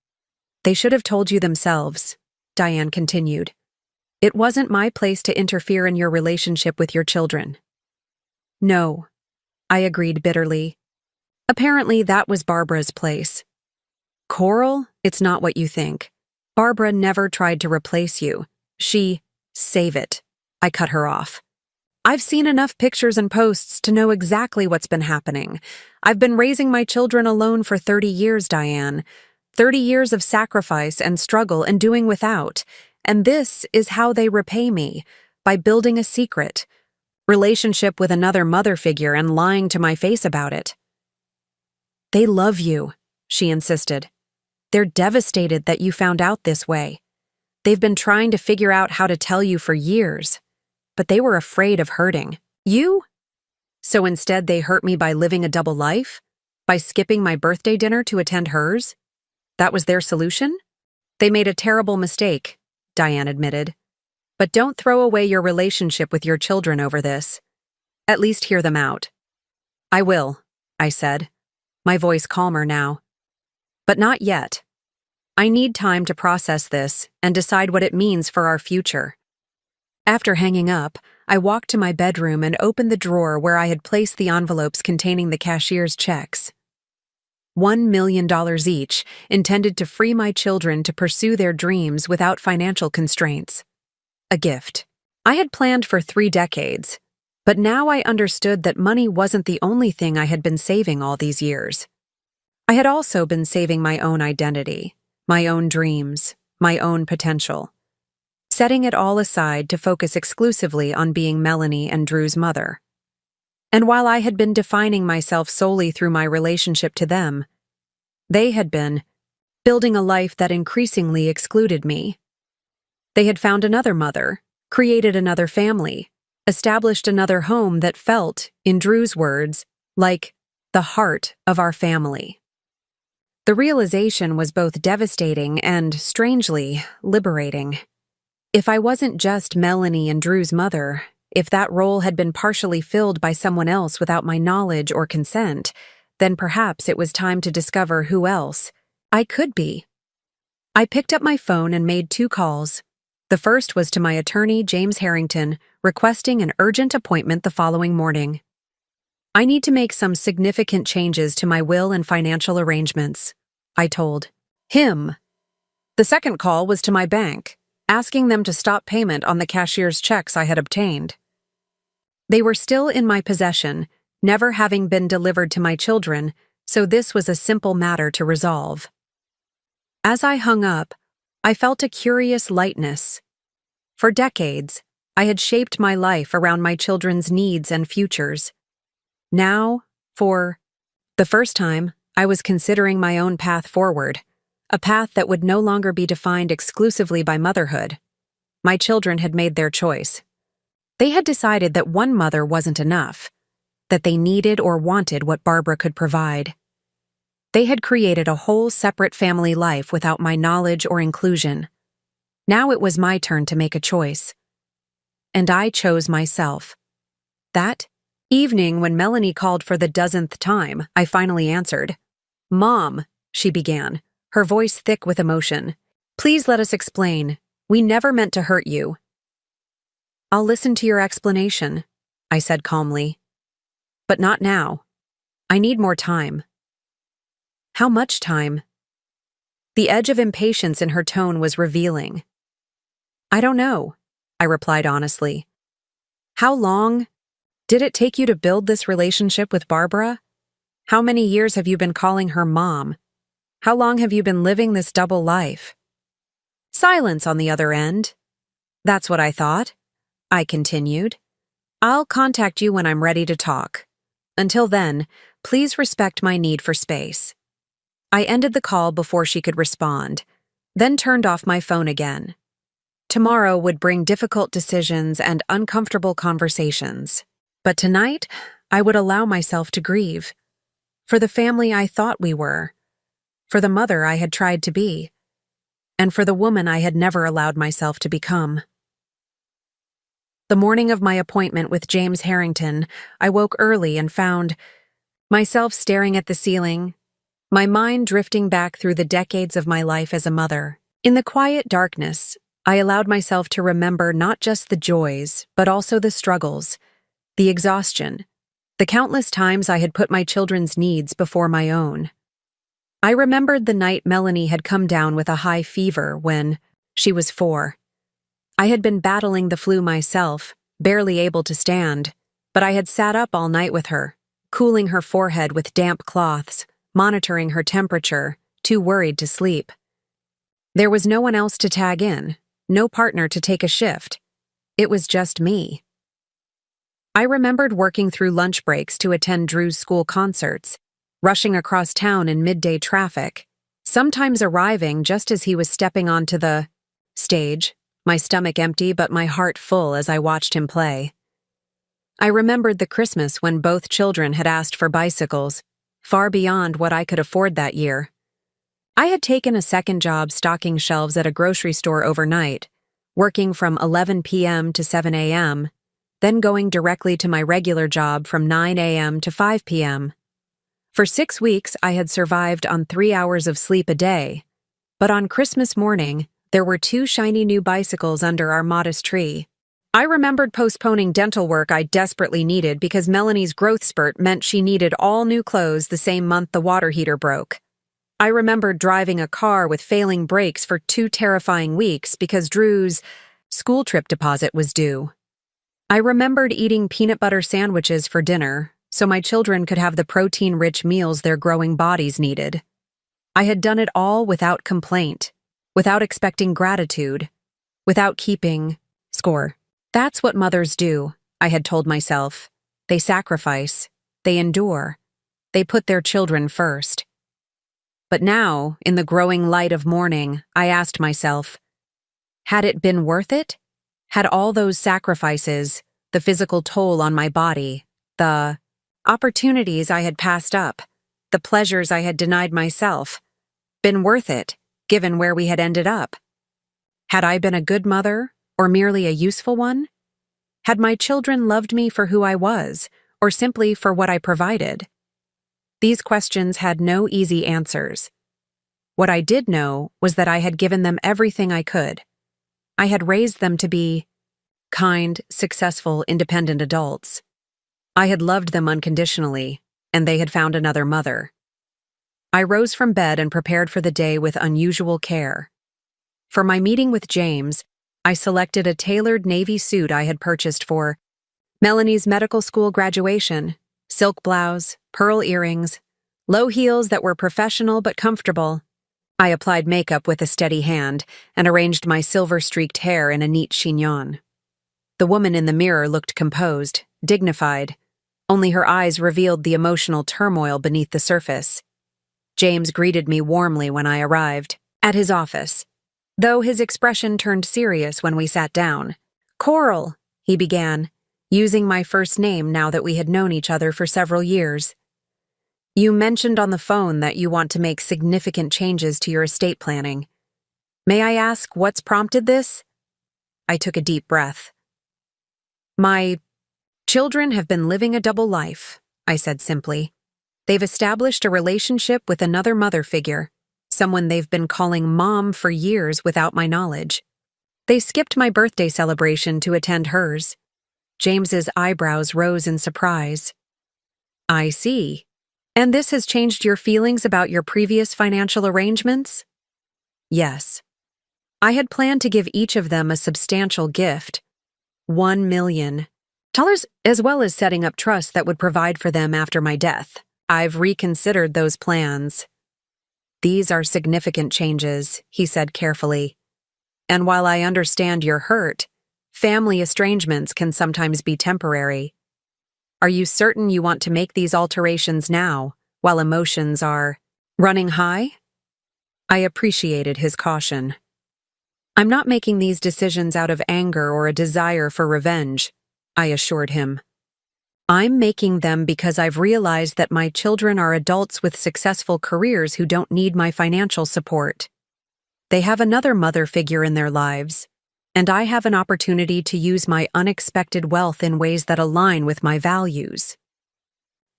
[SPEAKER 1] "They should have told you themselves," Diane continued. "It wasn't my place to interfere in your relationship with your children." "No," I agreed bitterly. "Apparently that was Barbara's place." "Coral, it's not what you think. Barbara never tried to replace you. Save it." I cut her off. "I've seen enough pictures and posts to know exactly what's been happening. I've been raising my children alone for 30 years, Diane. 30 years of sacrifice and struggle and doing without. And this is how they repay me, by building a secret. Relationship with another mother figure and lying to my face about it." "They love you," she insisted. "They're devastated that you found out this way. They've been trying to figure out how to tell you for years, but they were afraid of hurting you. So instead they hurt me by living a double life, by skipping my birthday dinner to attend hers. That was their solution? They made a terrible mistake," Diane admitted. "But don't throw away your relationship with your children over this. At least hear them out." "I will," I said, my voice calmer now. "But not yet. I need time to process this and decide what it means for our future." After hanging up, I walked to my bedroom and opened the drawer where I had placed the envelopes containing the cashier's checks. $1 million each, intended to free my children to pursue their dreams without financial constraints. A gift. I had planned for 3 decades, but now I understood that money wasn't the only thing I had been saving all these years. I had also been saving my own identity, my own dreams, my own potential, setting it all aside to focus exclusively on being Melanie and Drew's mother. And while I had been defining myself solely through my relationship to them, they had been building a life that increasingly excluded me. They had found another mother, created another family, established another home that felt, in Drew's words, like the heart of our family. The realization was both devastating and, strangely, liberating. If I wasn't just Melanie and Drew's mother, if that role had been partially filled by someone else without my knowledge or consent, then perhaps it was time to discover who else I could be. I picked up my phone and made 2 calls. The first was to my attorney, James Harrington, requesting an urgent appointment the following morning. I need to make some significant changes to my will and financial arrangements, I told him. The second call was to my bank, asking them to stop payment on the cashier's checks I had obtained. They were still in my possession, never having been delivered to my children, so this was a simple matter to resolve. As I hung up, I felt a curious lightness. For decades, I had shaped my life around my children's needs and futures. Now, for the first time, I was considering my own path forward, a path that would no longer be defined exclusively by motherhood. My children had made their choice. They had decided that one mother wasn't enough, that they needed or wanted what Barbara could provide. They had created a whole separate family life without my knowledge or inclusion. Now it was my turn to make a choice. And I chose myself. That evening, when Melanie called for the 10th time, I finally answered. "Mom," she began, her voice thick with emotion. "Please let us explain. We never meant to hurt you." "I'll listen to your explanation," I said calmly. "But not now. I need more time." "How much time?" The edge of impatience in her tone was revealing. "I don't know," I replied honestly. "How long did it take you to build this relationship with Barbara? How many years have you been calling her mom? How long have you been living this double life?" Silence on the other end. "That's what I thought," I continued. "I'll contact you when I'm ready to talk. Until then, please respect my need for space." I ended the call before she could respond, then turned off my phone again. Tomorrow would bring difficult decisions and uncomfortable conversations. But tonight, I would allow myself to grieve. For the family I thought we were. For the mother I had tried to be. And for the woman I had never allowed myself to become. The morning of my appointment with James Harrington, I woke early and found myself staring at the ceiling, my mind drifting back through the decades of my life as a mother. In the quiet darkness, I allowed myself to remember not just the joys, but also the struggles, the exhaustion, the countless times I had put my children's needs before my own. I remembered the night Melanie had come down with a high fever when she was 4. I had been battling the flu myself, barely able to stand, but I had sat up all night with her, cooling her forehead with damp cloths, monitoring her temperature, too worried to sleep. There was no one else to tag in, no partner to take a shift. It was just me. I remembered working through lunch breaks to attend Drew's school concerts, rushing across town in midday traffic, sometimes arriving just as he was stepping onto the stage, my stomach empty but my heart full as I watched him play. I remembered the Christmas when both children had asked for bicycles, far beyond what I could afford that year. I had taken a second job stocking shelves at a grocery store overnight, working from 11 p.m. to 7 a.m., then going directly to my regular job from 9 a.m. to 5 p.m. For 6 weeks, I had survived on 3 hours of sleep a day, but on Christmas morning, there were 2 shiny new bicycles under our modest tree. I remembered postponing dental work I desperately needed because Melanie's growth spurt meant she needed all new clothes the same month the water heater broke. I remembered driving a car with failing brakes for 2 terrifying weeks because Drew's school trip deposit was due. I remembered eating peanut butter sandwiches for dinner so my children could have the protein-rich meals their growing bodies needed. I had done it all without complaint, without expecting gratitude, without keeping score. That's what mothers do, I had told myself. They sacrifice, they endure, they put their children first. But now, in the growing light of morning, I asked myself, had it been worth it? Had all those sacrifices, the physical toll on my body, the opportunities I had passed up, the pleasures I had denied myself, been worth it, given where we had ended up? Had I been a good mother, or merely a useful one? Had my children loved me for who I was, or simply for what I provided? These questions had no easy answers. What I did know was that I had given them everything I could. I had raised them to be kind, successful, independent adults. I had loved them unconditionally, and they had found another mother. I rose from bed and prepared for the day with unusual care. For my meeting with James, I selected a tailored navy suit I had purchased for Melanie's medical school graduation, silk blouse, pearl earrings, low heels that were professional but comfortable. I applied makeup with a steady hand and arranged my silver-streaked hair in a neat chignon. The woman in the mirror looked composed, dignified. Only her eyes revealed the emotional turmoil beneath the surface. James greeted me warmly when I arrived at his office, though his expression turned serious when we sat down. "Coral," he began, using my first name now that we had known each other for several years. "You mentioned on the phone that you want to make significant changes to your estate planning. May I ask what's prompted this?" I took a deep breath. "My children have been living a double life," I said simply. "They've established a relationship with another mother figure, someone they've been calling Mom for years without my knowledge. They skipped my birthday celebration to attend hers." James's eyebrows rose in surprise. "I see. And this has changed your feelings about your previous financial arrangements?" "Yes. I had planned to give each of them a substantial gift, $1 million, as well as setting up trusts that would provide for them after my death. I've reconsidered those plans." "These are significant changes," he said carefully. "And while I understand you're hurt, family estrangements can sometimes be temporary. Are you certain you want to make these alterations now, while emotions are running high?" I appreciated his caution. "I'm not making these decisions out of anger or a desire for revenge," I assured him. "I'm making them because I've realized that my children are adults with successful careers who don't need my financial support. They have another mother figure in their lives, and I have an opportunity to use my unexpected wealth in ways that align with my values."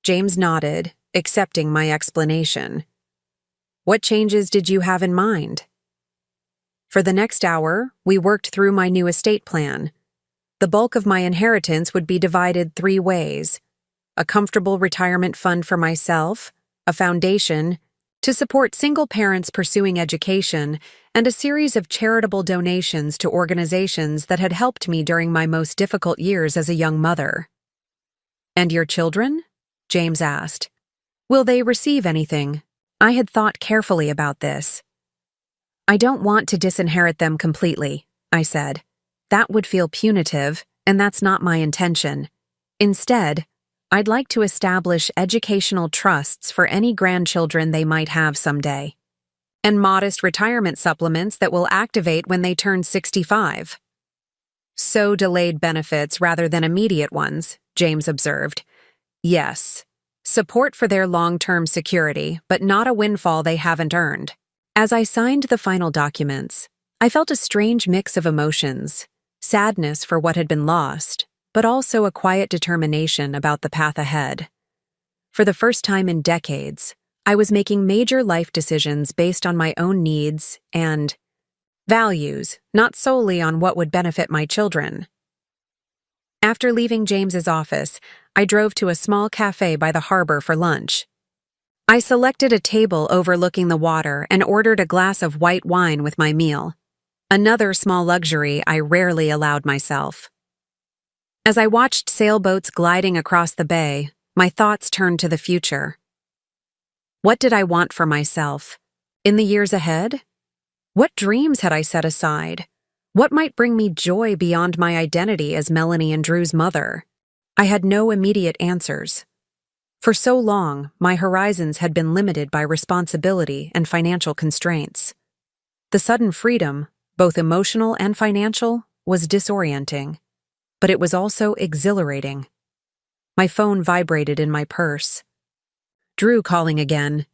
[SPEAKER 1] James nodded, accepting my explanation. "What changes did you have in mind?" For the next hour, we worked through my new estate plan. The bulk of my inheritance would be divided 3 ways: a comfortable retirement fund for myself, a foundation to support single parents pursuing education, and a series of charitable donations to organizations that had helped me during my most difficult years as a young mother. "And your children?" James asked. "Will they receive anything?" I had thought carefully about this. "I don't want to disinherit them completely," I said. "That would feel punitive, and that's not my intention. Instead, I'd like to establish educational trusts for any grandchildren they might have someday, and modest retirement supplements that will activate when they turn 65. "So delayed benefits rather than immediate ones," James observed. "Yes. Support for their long-term security, but not a windfall they haven't earned." As I signed the final documents, I felt a strange mix of emotions: sadness for what had been lost, but also a quiet determination about the path ahead. For the first time in decades, I was making major life decisions based on my own needs and values, not solely on what would benefit my children. After leaving James's office, I drove to a small cafe by the harbor for lunch. I selected a table overlooking the water and ordered a glass of white wine with my meal, another small luxury I rarely allowed myself. As I watched sailboats gliding across the bay, my thoughts turned to the future. What did I want for myself? In the years ahead? What dreams had I set aside? What might bring me joy beyond my identity as Melanie and Drew's mother? I had no immediate answers. For so long, my horizons had been limited by responsibility and financial constraints. The sudden freedom, both emotional and financial, was disorienting, but it was also exhilarating. My phone vibrated in my purse. Drew calling again.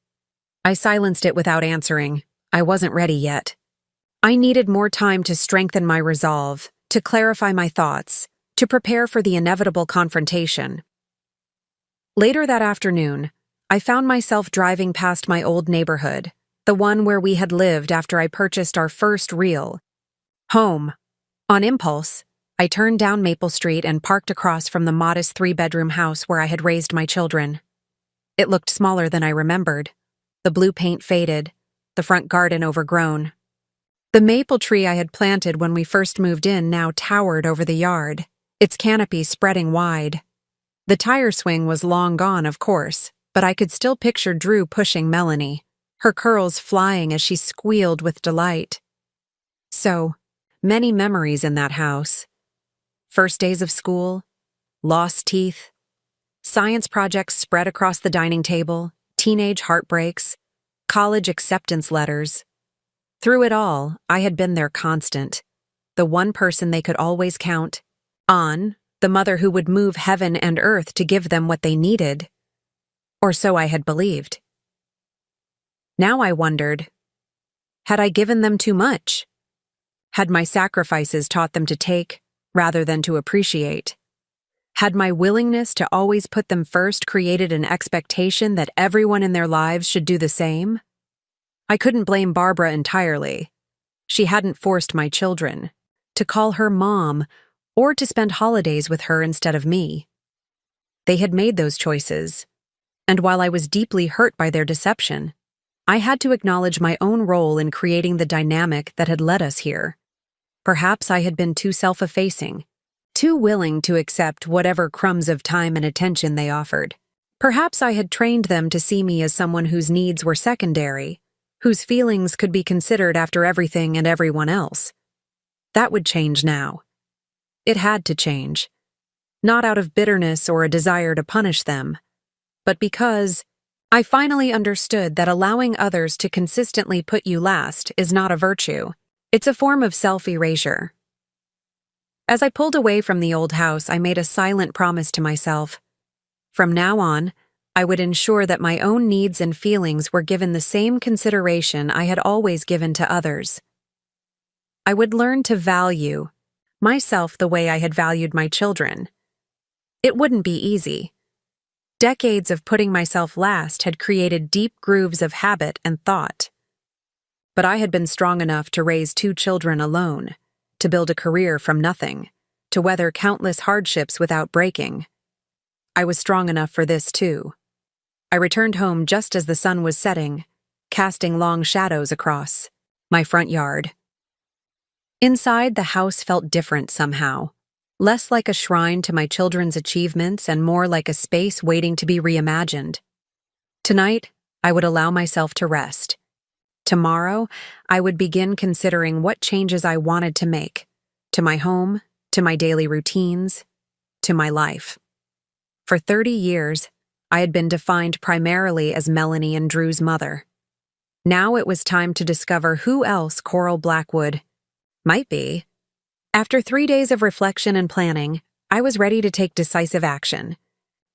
[SPEAKER 1] I silenced it without answering. I wasn't ready yet. I needed more time to strengthen my resolve, to clarify my thoughts, to prepare for the inevitable confrontation. Later that afternoon, I found myself driving past my old neighborhood, the one where we had lived after I purchased our first real home. On impulse, I turned down Maple Street and parked across from the modest 3-bedroom house where I had raised my children. It looked smaller than I remembered. The blue paint faded, the front garden overgrown. The maple tree I had planted when we first moved in now towered over the yard, its canopy spreading wide. The tire swing was long gone, of course, but I could still picture Drew pushing Melanie, her curls flying as she squealed with delight. So, many memories in that house. First days of school, lost teeth, science projects spread across the dining table, teenage heartbreaks, college acceptance letters. Through it all, I had been their constant, the one person they could always count on, the mother who would move heaven and earth to give them what they needed. Or so I had believed. Now I wondered, had I given them too much? Had my sacrifices taught them to take rather than to appreciate? Had my willingness to always put them first created an expectation that everyone in their lives should do the same? I couldn't blame Barbara entirely. She hadn't forced my children to call her mom or to spend holidays with her instead of me. They had made those choices, and while I was deeply hurt by their deception, I had to acknowledge my own role in creating the dynamic that had led us here. Perhaps I had been too self-effacing, too willing to accept whatever crumbs of time and attention they offered. Perhaps I had trained them to see me as someone whose needs were secondary, whose feelings could be considered after everything and everyone else. That would change now. It had to change. Not out of bitterness or a desire to punish them, but because I finally understood that allowing others to consistently put you last is not a virtue. It's a form of self-erasure. As I pulled away from the old house, I made a silent promise to myself. From now on, I would ensure that my own needs and feelings were given the same consideration I had always given to others. I would learn to value myself the way I had valued my children. It wouldn't be easy. Decades of putting myself last had created deep grooves of habit and thought. But I had been strong enough to raise 2 children alone, to build a career from nothing, to weather countless hardships without breaking. I was strong enough for this too. I returned home just as the sun was setting, casting long shadows across my front yard. Inside, the house felt different somehow, less like a shrine to my children's achievements and more like a space waiting to be reimagined. Tonight, I would allow myself to rest. Tomorrow, I would begin considering what changes I wanted to make, to my home, to my daily routines, to my life. For 30 years, I had been defined primarily as Melanie and Drew's mother. Now it was time to discover who else Coral Blackwood might be. After 3 days of reflection and planning, I was ready to take decisive action.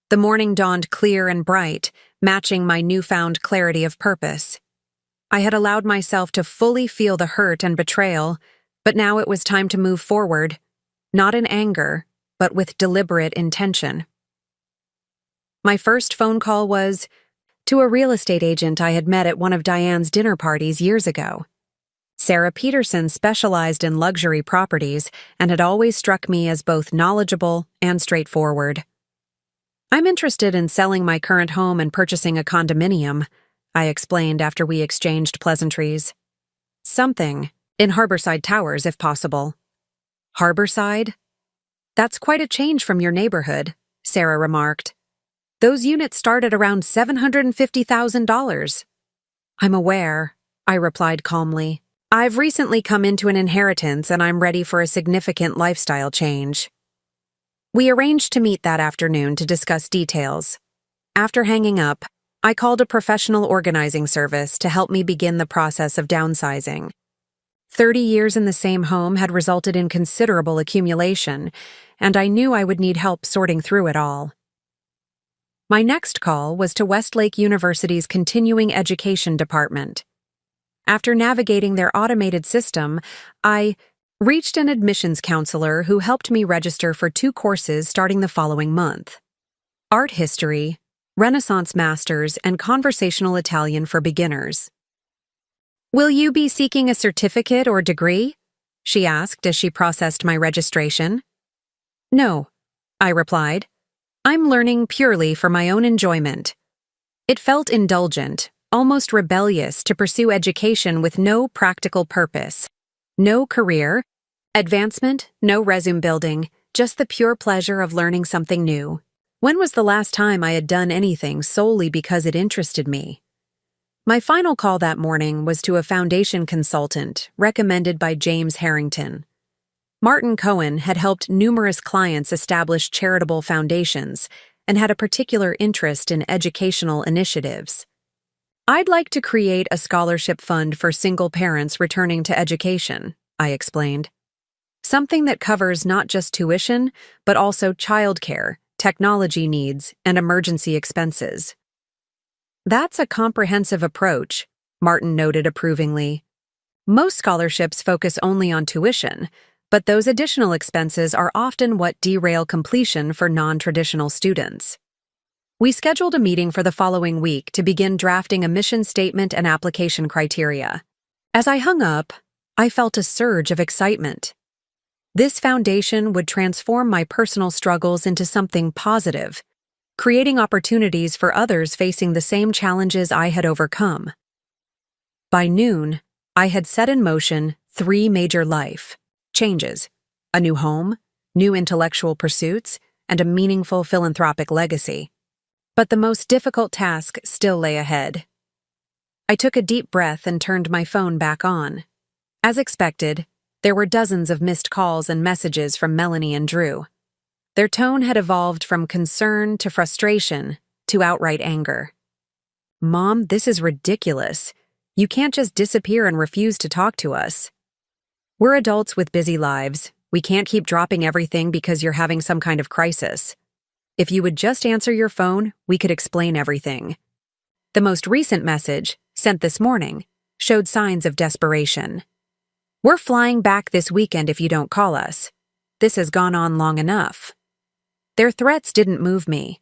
[SPEAKER 1] The morning dawned clear and bright, matching my newfound clarity of purpose. I had allowed myself to fully feel the hurt and betrayal, but now it was time to move forward, not in anger, but with deliberate intention. My first phone call was to a real estate agent I had met at one of Diane's dinner parties years ago. Sarah Peterson specialized in luxury properties and had always struck me as both knowledgeable and straightforward. I'm interested in selling my current home and purchasing a condominium, I explained after we exchanged pleasantries. Something in Harborside Towers, if possible. Harborside? That's quite a change from your neighborhood, Sarah remarked. Those units start at around $750,000. I'm aware, I replied calmly. I've recently come into an inheritance and I'm ready for a significant lifestyle change. We arranged to meet that afternoon to discuss details. After hanging up, I called a professional organizing service to help me begin the process of downsizing. 30 years in the same home had resulted in considerable accumulation, and I knew I would need help sorting through it all. My next call was to Westlake University's Continuing Education Department. After navigating their automated system, I reached an admissions counselor who helped me register for 2 courses starting the following month: Art History, Renaissance Masters, and Conversational Italian for Beginners. Will you be seeking a certificate or degree? She asked as she processed my registration. No, I replied. I'm learning purely for my own enjoyment. It felt indulgent, almost rebellious to pursue education with no practical purpose. No career, advancement, no resume building, just the pure pleasure of learning something new. When was the last time I had done anything solely because it interested me? My final call that morning was to a foundation consultant recommended by James Harrington. Martin Cohen had helped numerous clients establish charitable foundations and had a particular interest in educational initiatives. I'd like to create a scholarship fund for single parents returning to education, I explained. Something that covers not just tuition, but also childcare, technology needs, and emergency expenses. That's a comprehensive approach, Martin noted approvingly. Most scholarships focus only on tuition, but those additional expenses are often what derail completion for non-traditional students. We scheduled a meeting for the following week to begin drafting a mission statement and application criteria. As I hung up, I felt a surge of excitement. This foundation would transform my personal struggles into something positive, creating opportunities for others facing the same challenges I had overcome. By noon, I had set in motion 3 major life changes: a new home, new intellectual pursuits, and a meaningful philanthropic legacy. But the most difficult task still lay ahead. I took a deep breath and turned my phone back on. As expected, there were dozens of missed calls and messages from Melanie and Drew. Their tone had evolved from concern to frustration to outright anger. Mom, this is ridiculous. You can't just disappear and refuse to talk to us. We're adults with busy lives. We can't keep dropping everything because you're having some kind of crisis. If you would just answer your phone, we could explain everything. The most recent message, sent this morning, showed signs of desperation. We're flying back this weekend if you don't call us. This has gone on long enough. Their threats didn't move me.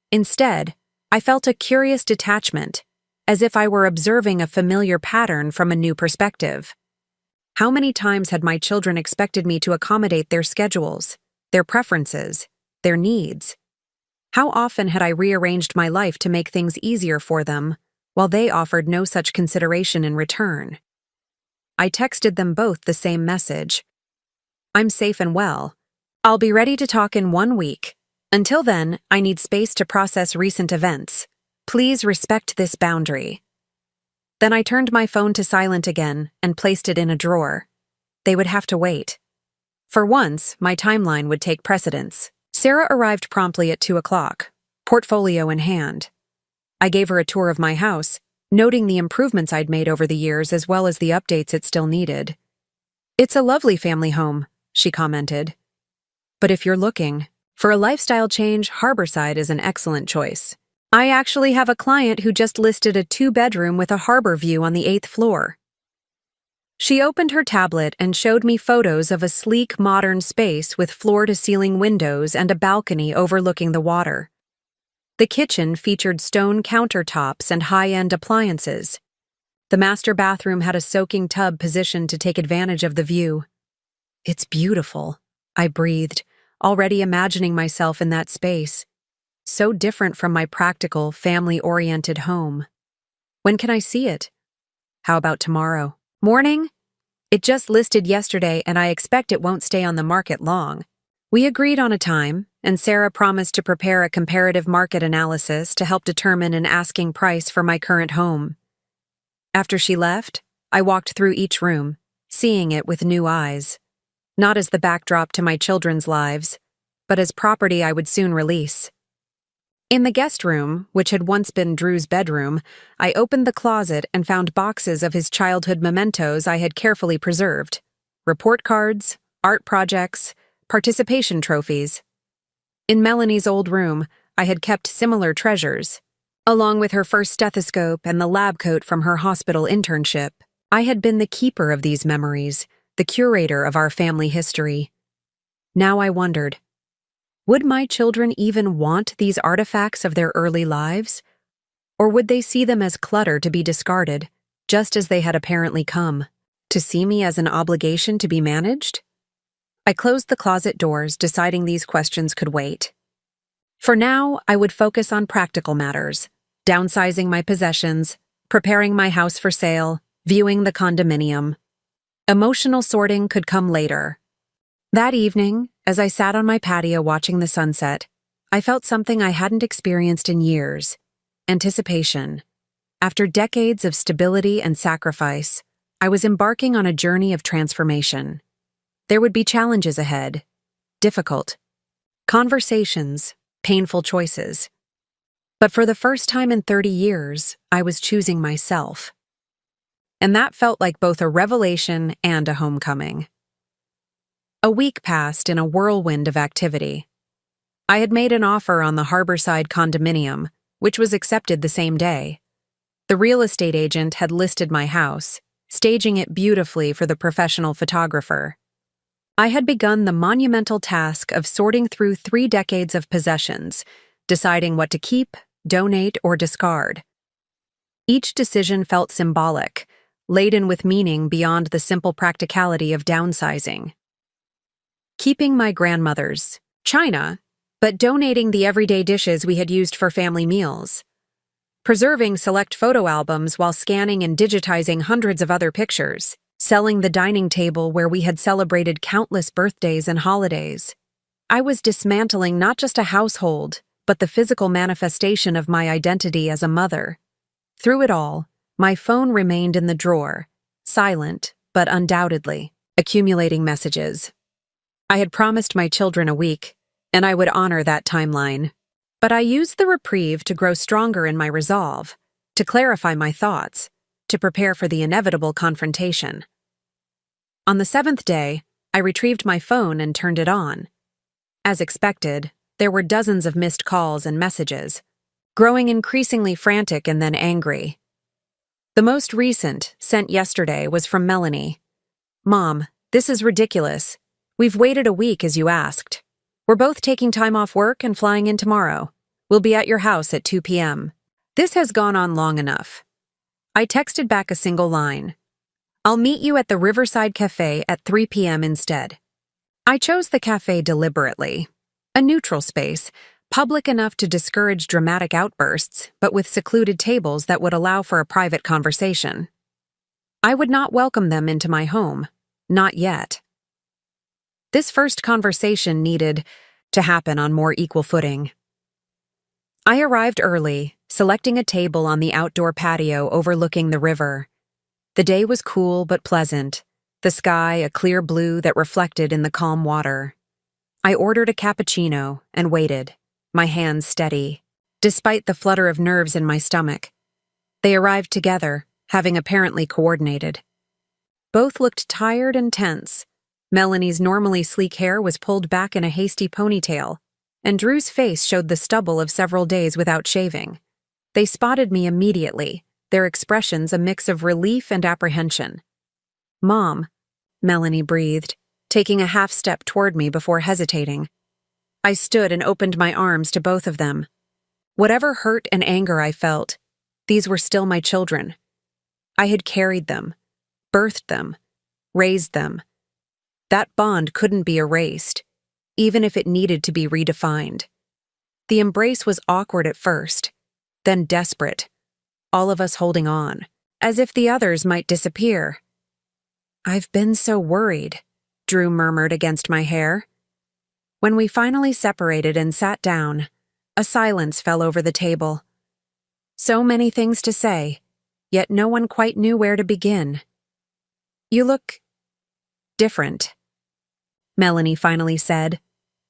[SPEAKER 1] Instead, I felt a curious detachment, as if I were observing a familiar pattern from a new perspective. How many times had my children expected me to accommodate their schedules, their preferences, their needs? How often had I rearranged my life to make things easier for them, while they offered no such consideration in return? I texted them both the same message. I'm safe and well. I'll be ready to talk in 1 week. Until then, I need space to process recent events. Please respect this boundary. Then I turned my phone to silent again and placed it in a drawer. They would have to wait. For once, my timeline would take precedence. Sarah arrived promptly at 2 o'clock, portfolio in hand. I gave her a tour of my house, noting the improvements I'd made over the years as well as the updates it still needed. It's a lovely family home, she commented. But if you're looking for a lifestyle change, Harborside is an excellent choice. I actually have a client who just listed a 2-bedroom with a harbor view on the 8th floor. She opened her tablet and showed me photos of a sleek, modern space with floor-to-ceiling windows and a balcony overlooking the water. The kitchen featured stone countertops and high-end appliances. The master bathroom had a soaking tub positioned to take advantage of the view. "It's beautiful," I breathed, already imagining myself in that space. So different from my practical, family-oriented home. "When can I see it?" "How about tomorrow?" "Morning?" "It just listed yesterday and I expect it won't stay on the market long." We agreed on a time, and Sarah promised to prepare a comparative market analysis to help determine an asking price for my current home. After she left, I walked through each room, seeing it with new eyes. Not as the backdrop to my children's lives, but as property I would soon release. In the guest room, which had once been Drew's bedroom, I opened the closet and found boxes of his childhood mementos I had carefully preserved. Report cards, art projects, participation trophies. In Melanie's old room, I had kept similar treasures. Along with her first stethoscope and the lab coat from her hospital internship, I had been the keeper of these memories, the curator of our family history. Now I wondered, would my children even want these artifacts of their early lives? Or would they see them as clutter to be discarded, just as they had apparently come, to see me as an obligation to be managed? I closed the closet doors, deciding these questions could wait. For now, I would focus on practical matters, downsizing my possessions, preparing my house for sale, viewing the condominium. Emotional sorting could come later. That evening, as I sat on my patio watching the sunset, I felt something I hadn't experienced in years: anticipation. After decades of stability and sacrifice, I was embarking on a journey of transformation. There would be challenges ahead, difficult conversations, painful choices. But for the first time in 30 years, I was choosing myself. And that felt like both a revelation and a homecoming. A week passed in a whirlwind of activity. I had made an offer on the Harborside condominium, which was accepted the same day. The real estate agent had listed my house, staging it beautifully for the professional photographer. I had begun the monumental task of sorting through 3 decades of possessions, deciding what to keep, donate, or discard. Each decision felt symbolic, laden with meaning beyond the simple practicality of downsizing. Keeping my grandmother's china, but donating the everyday dishes we had used for family meals. Preserving select photo albums while scanning and digitizing hundreds of other pictures. Selling the dining table where we had celebrated countless birthdays and holidays. I was dismantling not just a household, but the physical manifestation of my identity as a mother. Through it all, my phone remained in the drawer, silent, but undoubtedly accumulating messages. I had promised my children a week, and I would honor that timeline. But I used the reprieve to grow stronger in my resolve, to clarify my thoughts, to prepare for the inevitable confrontation. On the 7th day, I retrieved my phone and turned it on. As expected, there were dozens of missed calls and messages, growing increasingly frantic and then angry. The most recent, sent yesterday, was from Melanie. "Mom, this is ridiculous. We've waited a week as you asked. We're both taking time off work and flying in tomorrow. We'll be at your house at 2 p.m. This has gone on long enough." I texted back a single line. "I'll meet you at the Riverside Cafe at 3 p.m. instead." I chose the cafe deliberately. A neutral space, public enough to discourage dramatic outbursts, but with secluded tables that would allow for a private conversation. I would not welcome them into my home, not yet. This first conversation needed to happen on more equal footing. I arrived early, selecting a table on the outdoor patio overlooking the river. The day was cool but pleasant, the sky a clear blue that reflected in the calm water. I ordered a cappuccino and waited, my hands steady, despite the flutter of nerves in my stomach. They arrived together, having apparently coordinated. Both looked tired and tense. Melanie's normally sleek hair was pulled back in a hasty ponytail, and Drew's face showed the stubble of several days without shaving. They spotted me immediately, their expressions a mix of relief and apprehension. "Mom," Melanie breathed, taking a half step toward me before hesitating. I stood and opened my arms to both of them. Whatever hurt and anger I felt, these were still my children. I had carried them, birthed them, raised them. That bond couldn't be erased, even if it needed to be redefined. The embrace was awkward at first, then desperate, all of us holding on, as if the others might disappear. "I've been so worried," Drew murmured against my hair. When we finally separated and sat down, a silence fell over the table. So many things to say, yet no one quite knew where to begin. "You look different," Melanie finally said.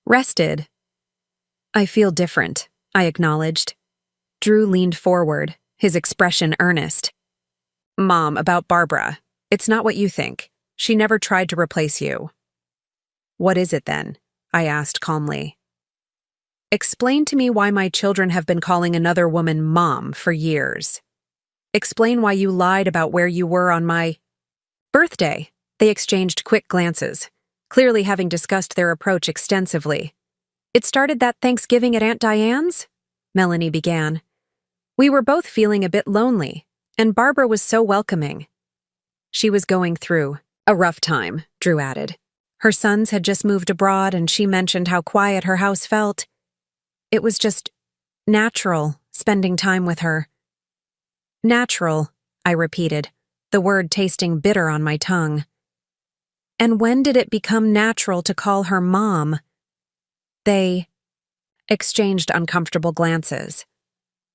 [SPEAKER 1] "Rested." "I feel different," I acknowledged. Drew leaned forward, his expression earnest. "Mom, about Barbara. It's not what you think. She never tried to replace you." "What is it then?" I asked calmly. "Explain to me why my children have been calling another woman Mom for years. Explain why you lied about where you were on my birthday." They exchanged quick glances, clearly having discussed their approach extensively. "It started that Thanksgiving at Aunt Diane's?" Melanie began. "We were both feeling a bit lonely, and Barbara was so welcoming." "She was going through a rough time," Drew added. "Her sons had just moved abroad, and she mentioned how quiet her house felt. It was just natural spending time with her." "Natural," I repeated, the word tasting bitter on my tongue. "And when did it become natural to call her Mom?" They exchanged uncomfortable glances.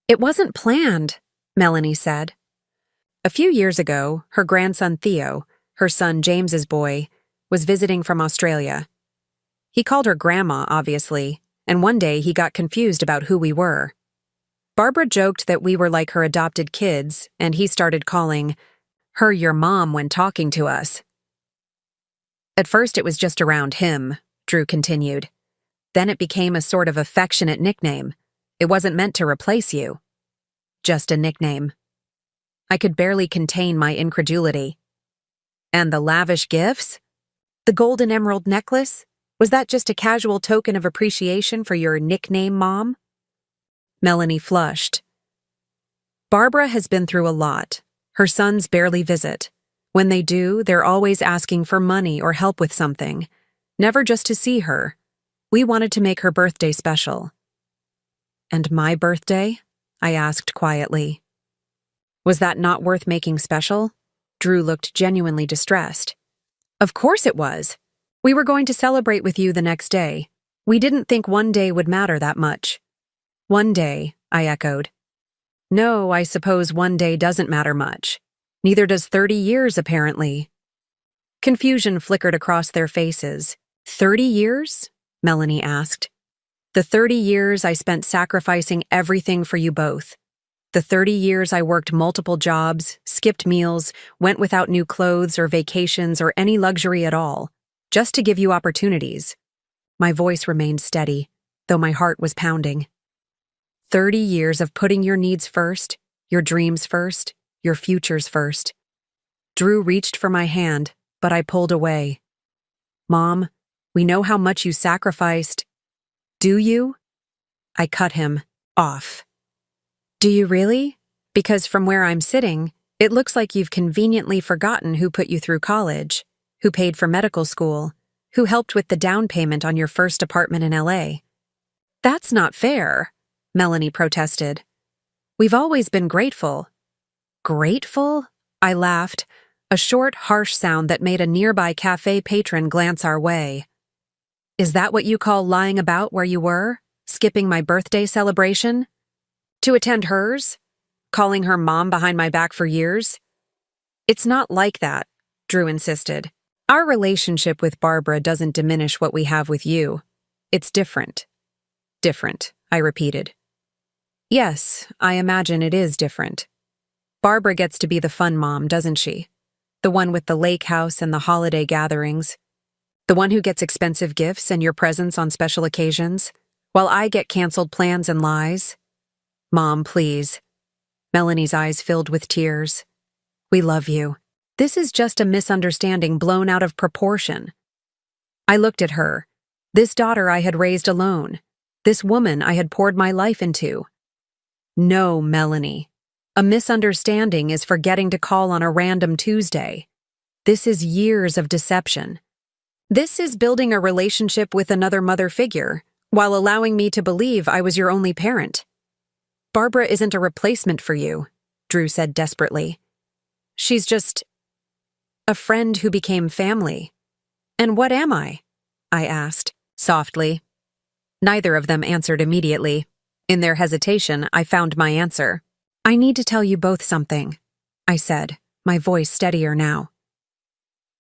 [SPEAKER 1] "It wasn't planned," Melanie said. "A few years ago, her grandson Theo, her son James's boy, was visiting from Australia. He called her Grandma, obviously, and one day he got confused about who we were. Barbara joked that we were like her adopted kids, and he started calling her your mom when talking to us. At first it was just around him," Drew continued. "Then it became a sort of affectionate nickname. It wasn't meant to replace you. Just a nickname." I could barely contain my incredulity. "And the lavish gifts? The gold and emerald necklace? Was that just a casual token of appreciation for your nickname, Mom?" Melanie flushed. "Barbara has been through a lot. Her sons barely visit. When they do, they're always asking for money or help with something, never just to see her. We wanted to make her birthday special." "And my birthday?" I asked quietly. "Was that not worth making special?" Drew looked genuinely distressed. "Of course it was. We were going to celebrate with you the next day. We didn't think one day would matter that much." "One day," I echoed. "No, I suppose one day doesn't matter much. Neither does 30 years, apparently." Confusion flickered across their faces. 30 years? Melanie asked. "The 30 years I spent sacrificing everything for you both. The 30 years I worked multiple jobs, skipped meals, went without new clothes or vacations or any luxury at all, just to give you opportunities." My voice remained steady, though my heart was pounding. 30 years of putting your needs first, your dreams first, your futures first. Drew reached for my hand, but I pulled away. "Mom, we know how much you sacrificed." "Do you?" I cut him off. "Do you really? Because from where I'm sitting, it looks like you've conveniently forgotten who put you through college, who paid for medical school, who helped with the down payment on your first apartment in LA. "That's not fair," Melanie protested. "We've always been grateful." "Grateful?" I laughed, a short, harsh sound that made a nearby cafe patron glance our way. "Is that what you call lying about where you were? Skipping my birthday celebration? To attend hers? Calling her Mom behind my back for years?" "It's not like that," Drew insisted. "Our relationship with Barbara doesn't diminish what we have with you. It's different." "Different," I repeated. "Yes, I imagine it is different. Barbara gets to be the fun mom, doesn't she? The one with the lake house and the holiday gatherings. The one who gets expensive gifts and your presents on special occasions, while I get canceled plans and lies. Mom, please." Melanie's eyes filled with tears. "We love you. This is just a misunderstanding blown out of proportion." I looked at her, this daughter I had raised alone, this woman I had poured my life into. "No, Melanie." A misunderstanding is forgetting to call on a random Tuesday. This is years of deception. This is building a relationship with another mother figure, while allowing me to believe I was your only parent. Barbara isn't a replacement for you, Drew said desperately. She's just a friend who became family. And what am I? I asked, softly. Neither of them answered immediately. In their hesitation, I found my answer. I need to tell you both something, I said, my voice steadier now.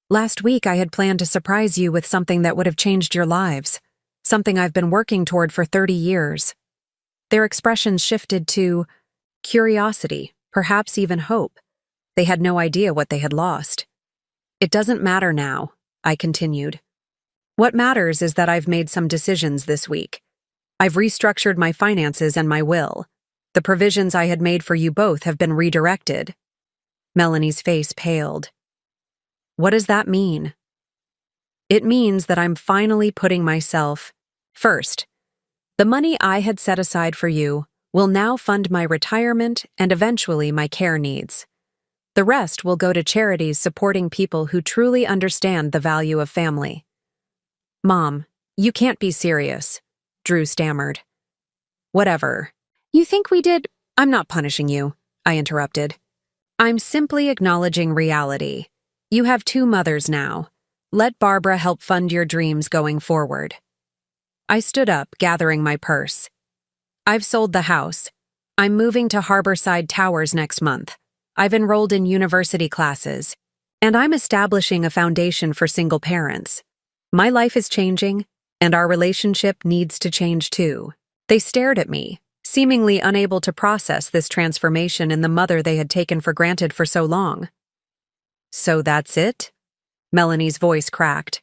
[SPEAKER 1] Last week I had planned to surprise you with something that would have changed your lives, something I've been working toward for 30 years. Their expressions shifted to curiosity, perhaps even hope. They had no idea what they had lost. It doesn't matter now, I continued. What matters is that I've made some decisions this week. I've restructured my finances and my will. The provisions I had made for you both have been redirected. Melanie's face paled. What does that mean? It means that I'm finally putting myself first. The money I had set aside for you will now fund my retirement and eventually my care needs. The rest will go to charities supporting people who truly understand the value of family. Mom, you can't be serious, Drew stammered. Whatever. You think we did? I'm not punishing you, I interrupted. I'm simply acknowledging reality. You have 2 mothers now. Let Barbara help fund your dreams going forward. I stood up, gathering my purse. I've sold the house. I'm moving to Harborside Towers next month. I've enrolled in university classes. And I'm establishing a foundation for single parents. My life is changing, and our relationship needs to change too. They stared at me, seemingly unable to process this transformation in the mother they had taken for granted for so long. So that's it? Melanie's voice cracked.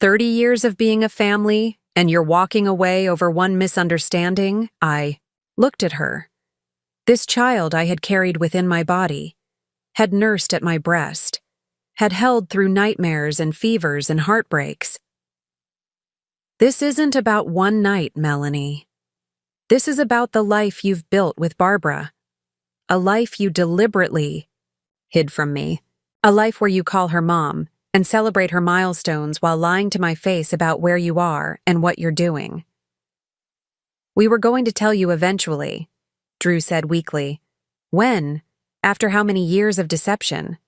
[SPEAKER 1] 30 years of being a family, and you're walking away over one misunderstanding? I looked at her. This child I had carried within my body, had nursed at my breast, had held through nightmares and fevers and heartbreaks. This isn't about one night, Melanie. This is about the life you've built with Barbara. A life you deliberately hid from me. A life where you call her mom and celebrate her milestones while lying to my face about where you are and what you're doing. We were going to tell you eventually, Drew said weakly. When? After how many years of deception?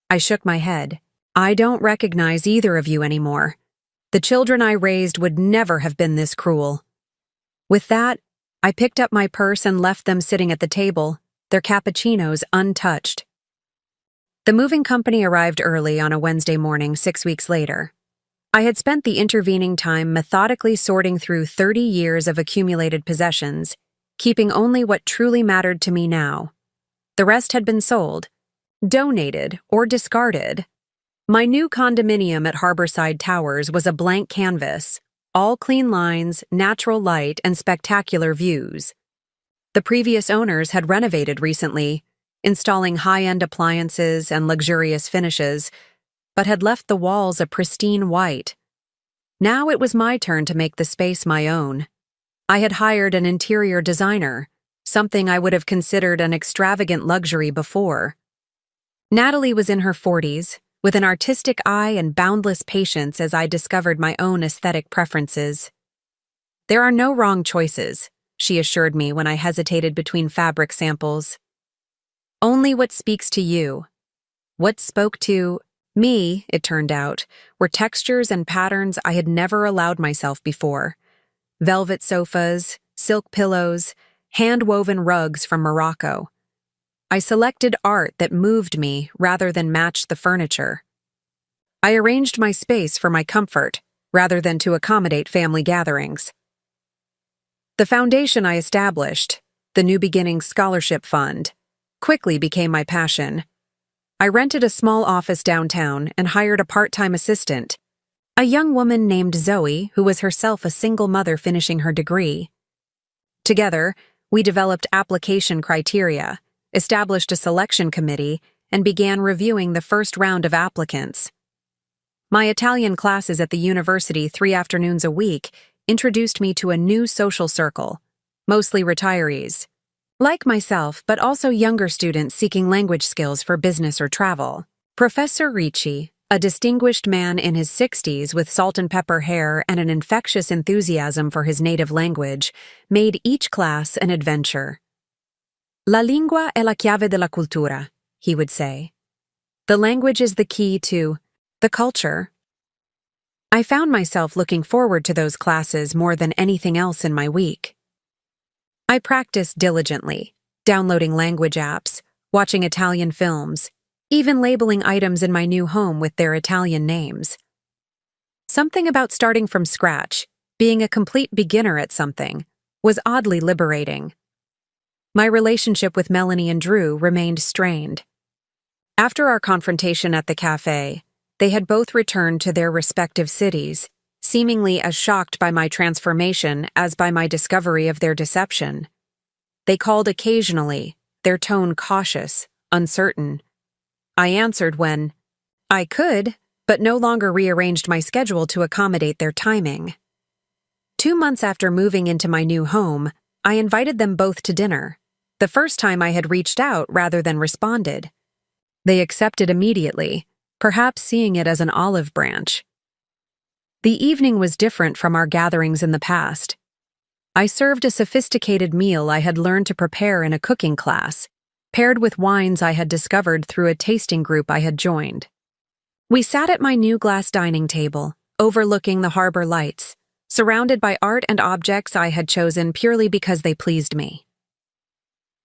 [SPEAKER 1] I shook my head. I don't recognize either of you anymore. The children I raised would never have been this cruel. With that, I picked up my purse and left them sitting at the table, their cappuccinos untouched. The moving company arrived early on a Wednesday morning 6 weeks later. I had spent the intervening time methodically sorting through 30 years of accumulated possessions, keeping only what truly mattered to me now. The rest had been sold, donated, or discarded. My new condominium at Harborside Towers was a blank canvas, all clean lines, natural light, and spectacular views. The previous owners had renovated recently, installing high-end appliances and luxurious finishes, but had left the walls a pristine white. Now it was my turn to make the space my own. I had hired an interior designer, something I would have considered an extravagant luxury before. Natalie was in her 40s, with an artistic eye and boundless patience as I discovered my own aesthetic preferences. There are no wrong choices, she assured me when I hesitated between fabric samples. Only what speaks to you. What spoke to me, it turned out, were textures and patterns I had never allowed myself before. Velvet sofas, silk pillows, hand-woven rugs from Morocco. I selected art that moved me rather than matched the furniture. I arranged my space for my comfort rather than to accommodate family gatherings. The foundation I established, the New Beginnings Scholarship Fund, quickly became my passion. I rented a small office downtown and hired a part-time assistant, a young woman named Zoe who was herself a single mother finishing her degree. Together, we developed application criteria, established a selection committee, and began reviewing the first round of applicants. My Italian classes at the university 3 afternoons a week introduced me to a new social circle, mostly retirees. like myself, but also younger students seeking language skills for business or travel. Professor Ricci, a distinguished man in his 60s with salt and pepper hair and an infectious enthusiasm for his native language, made each class an adventure. La lingua è la chiave della cultura, he would say. The language is the key to the culture. I found myself looking forward to those classes more than anything else in my week. I practiced diligently, downloading language apps, watching Italian films, even labeling items in my new home with their Italian names. Something about starting from scratch, being a complete beginner at something, was oddly liberating. My relationship with Melanie and Drew remained strained. After our confrontation at the cafe, they had both returned to their respective cities, seemingly as shocked by my transformation as by my discovery of their deception. They called occasionally, their tone cautious, uncertain. I answered when I could, but no longer rearranged my schedule to accommodate their timing. 2 months after moving into my new home, I invited them both to dinner, the first time I had reached out rather than responded. They accepted immediately, perhaps seeing it as an olive branch. The evening was different from our gatherings in the past. I served a sophisticated meal I had learned to prepare in a cooking class, paired with wines I had discovered through a tasting group I had joined. We sat at my new glass dining table, overlooking the harbor lights, surrounded by art and objects I had chosen purely because they pleased me.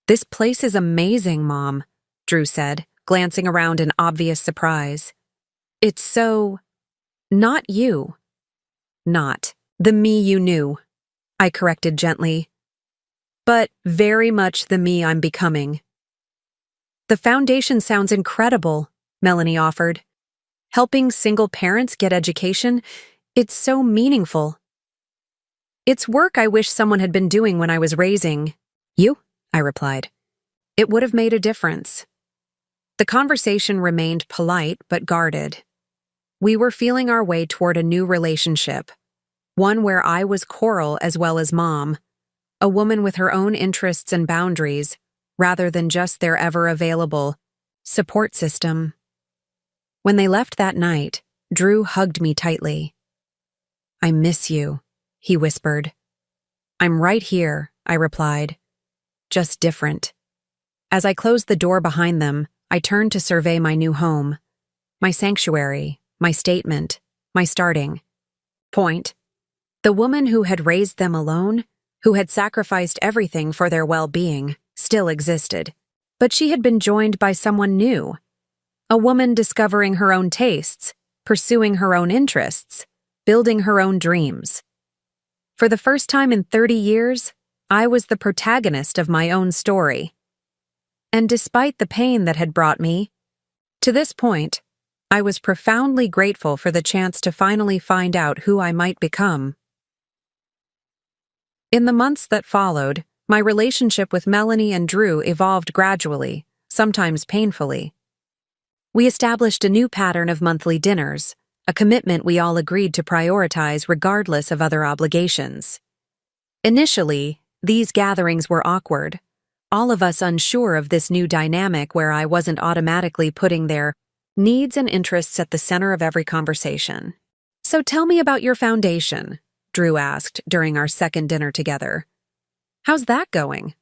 [SPEAKER 1] "This place is amazing, Mom," Drew said, glancing around in obvious surprise. "It's so... not you." "Not the me you knew," I corrected gently, "but very much the me I'm becoming." "The foundation sounds incredible," Melanie offered. "Helping single parents get education, it's so meaningful." "It's work I wish someone had been doing when I was raising you," I replied. "It would have made a difference." The conversation remained polite but guarded. We were feeling our way toward a new relationship, one where I was Coral as well as Mom, a woman with her own interests and boundaries, rather than just their ever-available support system. When they left that night, Drew hugged me tightly. "I miss you," he whispered. "I'm right here," I replied. "Just different." As I closed the door behind them, I turned to survey my new home, my sanctuary, my statement, my starting point. The woman who had raised them alone, who had sacrificed everything for their well-being, still existed. But she had been joined by someone new, a woman discovering her own tastes, pursuing her own interests, building her own dreams. For the first time in 30 years, I was the protagonist of my own story. And despite the pain that had brought me to this point, I was profoundly grateful for the chance to finally find out who I might become. In the months that followed, my relationship with Melanie and Drew evolved gradually, sometimes painfully. We established a new pattern of monthly dinners, a commitment we all agreed to prioritize regardless of other obligations. Initially, these gatherings were awkward, all of us unsure of this new dynamic where I wasn't automatically putting their needs and interests at the center of every conversation. "So tell me about your foundation," Drew asked during our second dinner together. "How's that going?"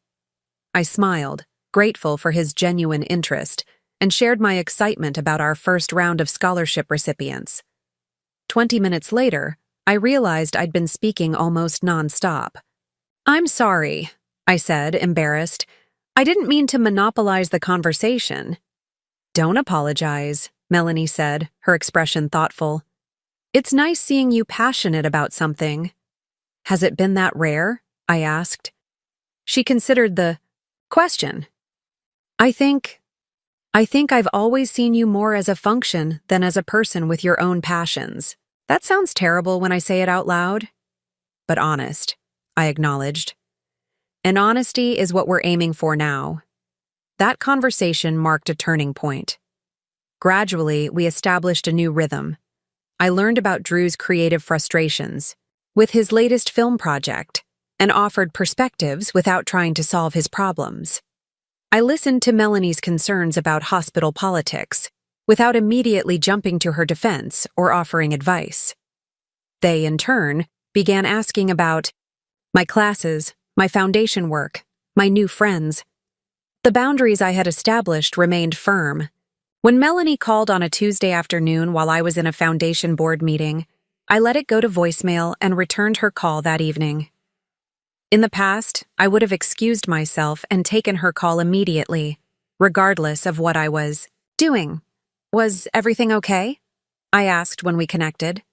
[SPEAKER 1] I smiled, grateful for his genuine interest, and shared my excitement about our first round of scholarship recipients. 20 minutes later, I realized I'd been speaking almost nonstop. "I'm sorry," I said, embarrassed. "I didn't mean to monopolize the conversation." "Don't apologize," Melanie said, her expression thoughtful. "It's nice seeing you passionate about something." "Has it been that rare?" I asked. She considered the question. I think I've always seen you more as a function than as a person with your own passions." That sounds terrible when I say it out loud. But honest, I acknowledged. And honesty is what we're aiming for now. That conversation marked a turning point. Gradually, we established a new rhythm. I learned about Drew's creative frustrations. With his latest film project, and offered perspectives without trying to solve his problems. I listened to Melanie's concerns about hospital politics without immediately jumping to her defense or offering advice. They, in turn, began asking about my classes, my foundation work, my new friends. The boundaries I had established remained firm. When Melanie called on a Tuesday afternoon while I was in a foundation board meeting, I let it go to voicemail and returned her call that evening. In the past, I would have excused myself and taken her call immediately, regardless of what I was doing. Was everything okay? I asked when we connected.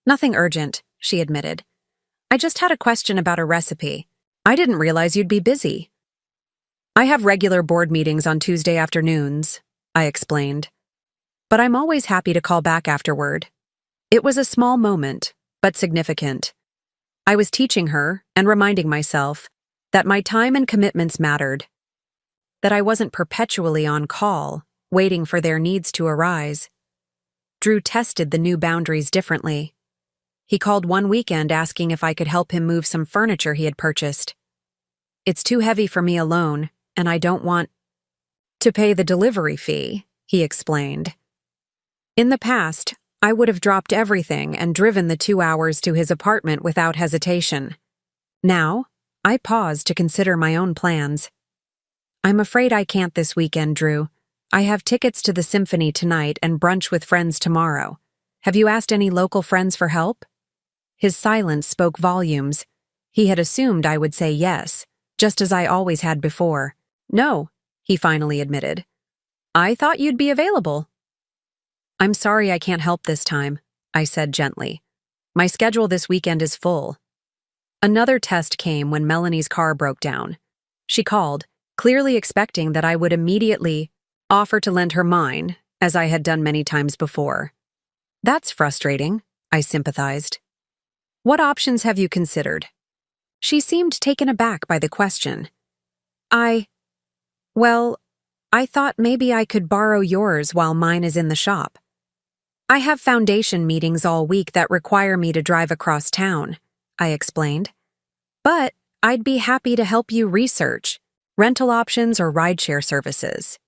[SPEAKER 1] Nothing urgent, she admitted. I just had a question about a recipe. I didn't realize you'd be busy. I have regular board meetings on Tuesday afternoons, I explained. But I'm always happy to call back afterward. It was a small moment, but significant. I was teaching her and reminding myself that my time and commitments mattered, that I wasn't perpetually on call, waiting for their needs to arise. Drew tested the new boundaries differently. He called one weekend asking if I could help him move some furniture he had purchased. It's too heavy for me alone, and I don't want to pay the delivery fee, he explained. In the past, I would have dropped everything and driven the 2 hours to his apartment without hesitation. Now, I paused to consider my own plans. I'm afraid I can't this weekend, Drew. I have tickets to the symphony tonight and brunch with friends tomorrow. Have you asked any local friends for help? His silence spoke volumes. He had assumed I would say yes, just as I always had before. No, he finally admitted. I thought you'd be available. I'm sorry I can't help this time, I said gently. My schedule this weekend is full. Another test came when Melanie's car broke down. She called, clearly expecting that I would immediately offer to lend her mine, as I had done many times before. That's frustrating, I sympathized. What options have you considered? She seemed taken aback by the question. Well, I thought maybe I could borrow yours while mine is in the shop. I have foundation meetings all week that require me to drive across town, I explained. But I'd be happy to help you research rental options or rideshare services.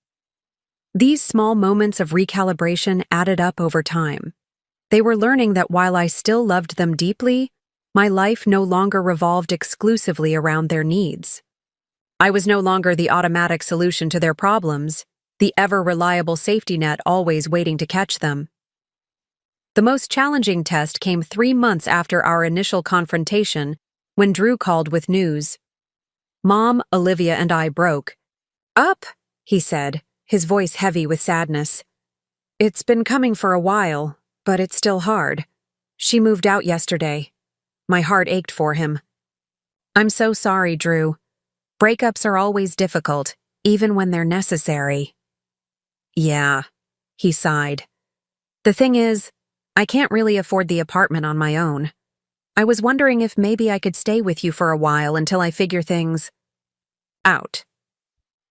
[SPEAKER 1] These small moments of recalibration added up over time. They were learning that while I still loved them deeply, my life no longer revolved exclusively around their needs. I was no longer the automatic solution to their problems, the ever-reliable safety net always waiting to catch them. The most challenging test came 3 months after our initial confrontation, when Drew called with news. Mom, Olivia, and I broke up, he said, his voice heavy with sadness. It's been coming for a while, but it's still hard. She moved out yesterday. My heart ached for him. I'm so sorry, Drew. Breakups are always difficult, even when they're necessary. Yeah, he sighed. The thing is, I can't really afford the apartment on my own. I was wondering if maybe I could stay with you for a while until I figure things out.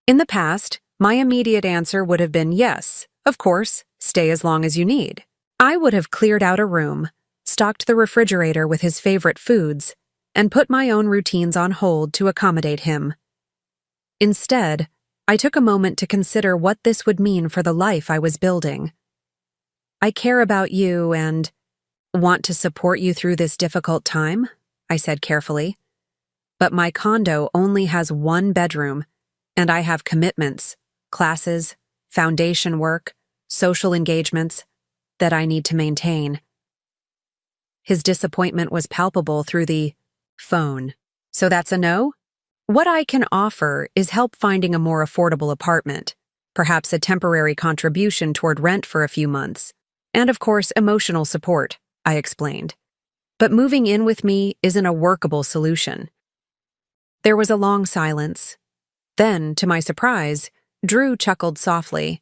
[SPEAKER 1] In the past, my immediate answer would have been yes, of course, stay as long as you need. I would have cleared out a room, stocked the refrigerator with his favorite foods, and put my own routines on hold to accommodate him. Instead, I took a moment to consider what this would mean for the life I was building. I care about you and want to support you through this difficult time, I said carefully. But my condo only has 1 bedroom, and I have commitments, classes, foundation work, social engagements that I need to maintain. His disappointment was palpable through the phone. So that's a no? What I can offer is help finding a more affordable apartment, perhaps a temporary contribution toward rent for a few months, and of course emotional support, I explained. But moving in with me isn't a workable solution. There was a long silence. Then, to my surprise, Drew chuckled softly.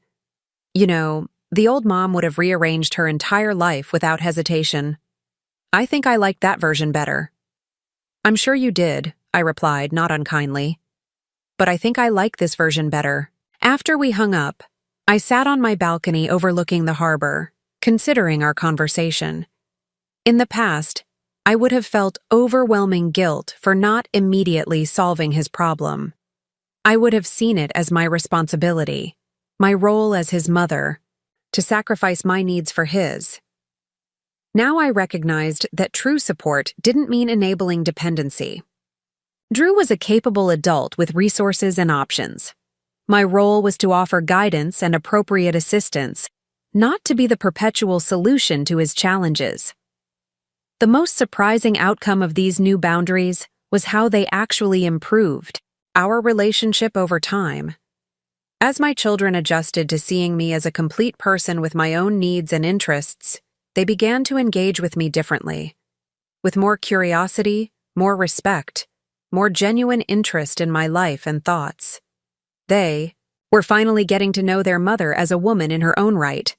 [SPEAKER 1] You know, the old mom would have rearranged her entire life without hesitation. I think I liked that version better. I'm sure you did, I replied, not unkindly. But I think I like this version better. After we hung up, I sat on my balcony overlooking the harbor, considering our conversation. In the past, I would have felt overwhelming guilt for not immediately solving his problem. I would have seen it as my responsibility, my role as his mother, to sacrifice my needs for his. Now I recognized that true support didn't mean enabling dependency. Drew was a capable adult with resources and options. My role was to offer guidance and appropriate assistance, not to be the perpetual solution to his challenges. The most surprising outcome of these new boundaries was how they actually improved our relationship over time. As my children adjusted to seeing me as a complete person with my own needs and interests, they began to engage with me differently, with more curiosity, more respect, more genuine interest in my life and thoughts. They were finally getting to know their mother as a woman in her own right,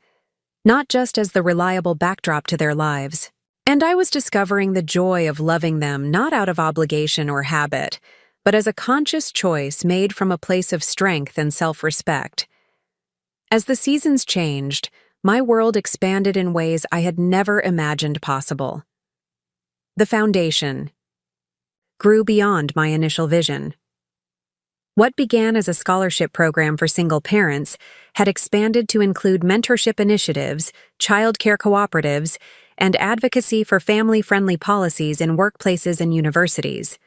[SPEAKER 1] not just as the reliable backdrop to their lives. And I was discovering the joy of loving them not out of obligation or habit, but as a conscious choice made from a place of strength and self-respect. As the seasons changed, my world expanded in ways I had never imagined possible. The foundation grew beyond my initial vision. What began as a scholarship program for single parents had expanded to include mentorship initiatives, childcare cooperatives, and advocacy for family-friendly policies in workplaces and universities.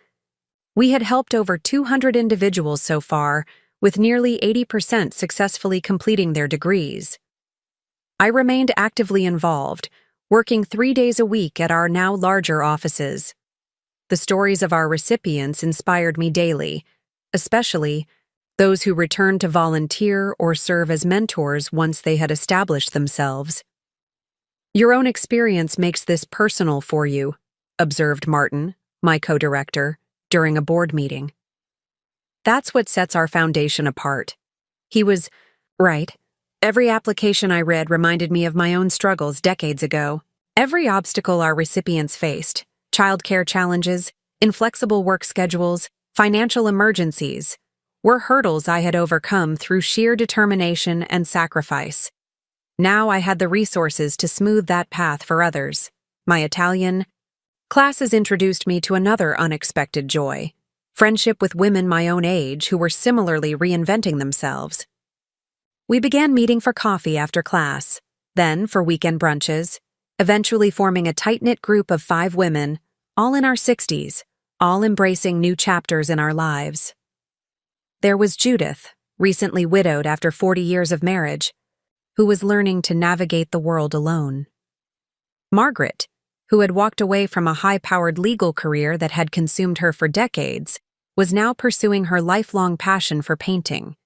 [SPEAKER 1] We had helped over 200 individuals so far, with nearly 80% successfully completing their degrees. I remained actively involved, working 3 days a week at our now larger offices. The stories of our recipients inspired me daily, especially those who returned to volunteer or serve as mentors once they had established themselves. "Your own experience makes this personal for you," observed Martin, my co-director, during a board meeting. "That's what sets our foundation apart." He was right. Every application I read reminded me of my own struggles decades ago. Every obstacle our recipients faced, childcare challenges, inflexible work schedules, financial emergencies, were hurdles I had overcome through sheer determination and sacrifice. Now I had the resources to smooth that path for others. My Italian classes introduced me to another unexpected joy: friendship with women my own age who were similarly reinventing themselves. We began meeting for coffee after class, then for weekend brunches, eventually forming a tight-knit group of 5 women, all in our 60s, all embracing new chapters in our lives. There was Judith, recently widowed after 40 years of marriage, who was learning to navigate the world alone. Margaret, who had walked away from a high-powered legal career that had consumed her for decades, was now pursuing her lifelong passion for painting.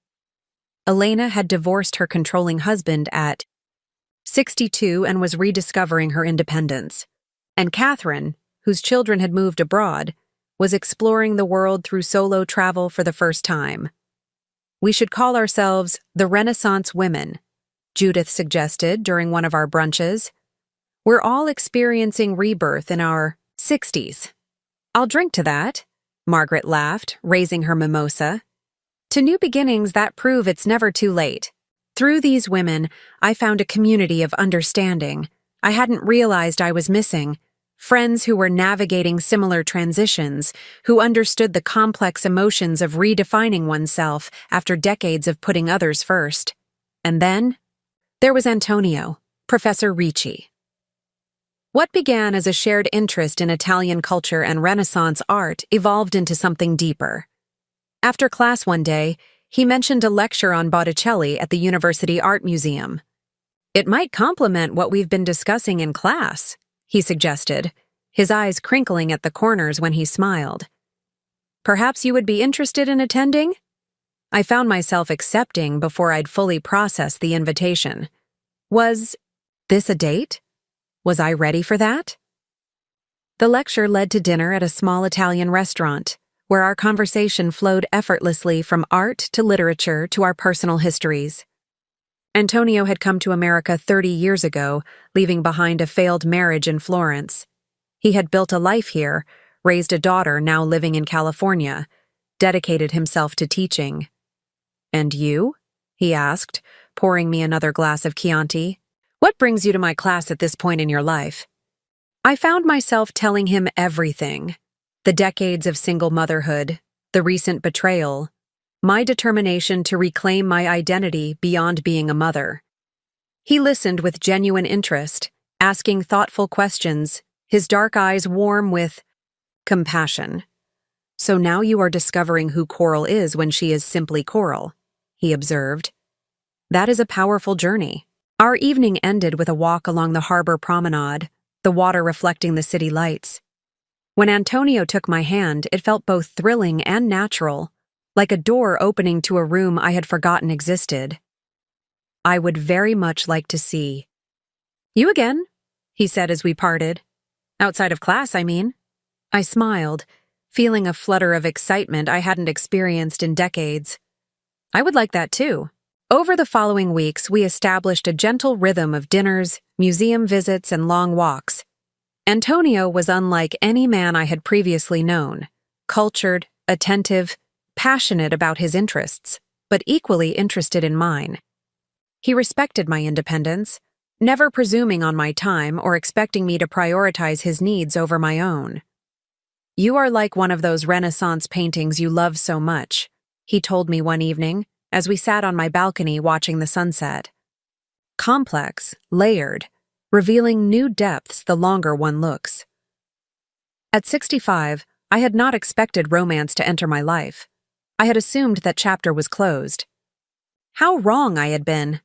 [SPEAKER 1] Elena had divorced her controlling husband at 62 and was rediscovering her independence. And Catherine, whose children had moved abroad, was exploring the world through solo travel for the first time. "We should call ourselves the Renaissance Women," Judith suggested during one of our brunches. "We're all experiencing rebirth in our 60s. "I'll drink to that," Margaret laughed, raising her mimosa. "To new beginnings that prove it's never too late." Through these women, I found a community of understanding I hadn't realized I was missing. Friends who were navigating similar transitions, who understood the complex emotions of redefining oneself after decades of putting others first. And then there was Antonio, Professor Ricci. What began as a shared interest in Italian culture and Renaissance art evolved into something deeper. After class one day, he mentioned a lecture on Botticelli at the University Art Museum. "It might complement what we've been discussing in class," he suggested, his eyes crinkling at the corners when he smiled. "Perhaps you would be interested in attending?" I found myself accepting before I'd fully processed the invitation. Was this a date? Was I ready for that? The lecture led to dinner at a small Italian restaurant, where our conversation flowed effortlessly from art to literature to our personal histories. Antonio had come to America 30 years ago, leaving behind a failed marriage in Florence. He had built a life here, raised a daughter now living in California, dedicated himself to teaching. "And you?" he asked, pouring me another glass of Chianti. "What brings you to my class at this point in your life?" I found myself telling him everything: the decades of single motherhood, the recent betrayal, my determination to reclaim my identity beyond being a mother. He listened with genuine interest, asking thoughtful questions, his dark eyes warm with compassion. "So now you are discovering who Coral is when she is simply Coral," he observed. "That is a powerful journey." Our evening ended with a walk along the harbor promenade, the water reflecting the city lights. When Antonio took my hand, it felt both thrilling and natural, like a door opening to a room I had forgotten existed. "I would very much like to see you again," he said as we parted. "Outside of class, I mean." I smiled, feeling a flutter of excitement I hadn't experienced in decades. "I would like that too." Over the following weeks, we established a gentle rhythm of dinners, museum visits, and long walks. Antonio was unlike any man I had previously known: cultured, attentive, passionate about his interests, but equally interested in mine. He respected my independence, never presuming on my time or expecting me to prioritize his needs over my own. "You are like one of those Renaissance paintings you love so much," he told me one evening as we sat on my balcony watching the sunset. "Complex, layered, revealing new depths the longer one looks." At 65, I had not expected romance to enter my life. I had assumed that chapter was closed. How wrong I had been!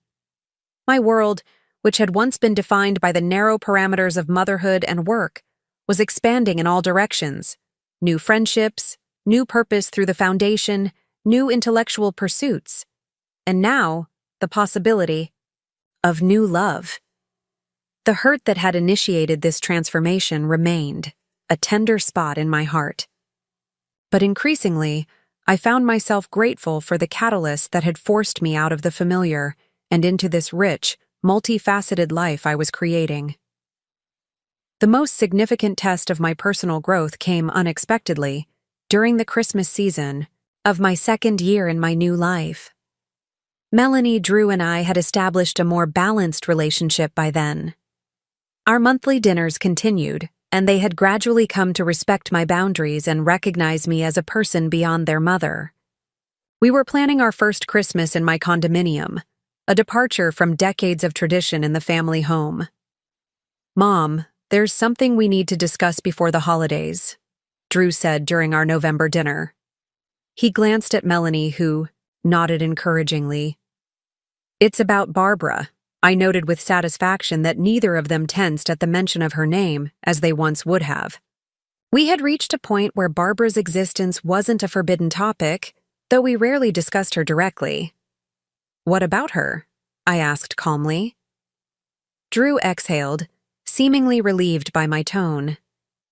[SPEAKER 1] My world, which had once been defined by the narrow parameters of motherhood and work, was expanding in all directions. New friendships, new purpose through the foundation, new intellectual pursuits, and now the possibility of new love. The hurt that had initiated this transformation remained, a tender spot in my heart. But increasingly, I found myself grateful for the catalyst that had forced me out of the familiar and into this rich, multifaceted life I was creating. The most significant test of my personal growth came unexpectedly during the Christmas season of my second year in my new life. Melanie, Drew, and I had established a more balanced relationship by then. Our monthly dinners continued, and they had gradually come to respect my boundaries and recognize me as a person beyond their mother. We were planning our first Christmas in my condominium, a departure from decades of tradition in the family home. "Mom, there's something we need to discuss before the holidays," Drew said during our November dinner. He glanced at Melanie, who nodded encouragingly. "It's about Barbara." I noted with satisfaction that neither of them tensed at the mention of her name, as they once would have. We had reached a point where Barbara's existence wasn't a forbidden topic, though we rarely discussed her directly. "What about her?" I asked calmly. Drew exhaled, seemingly relieved by my tone.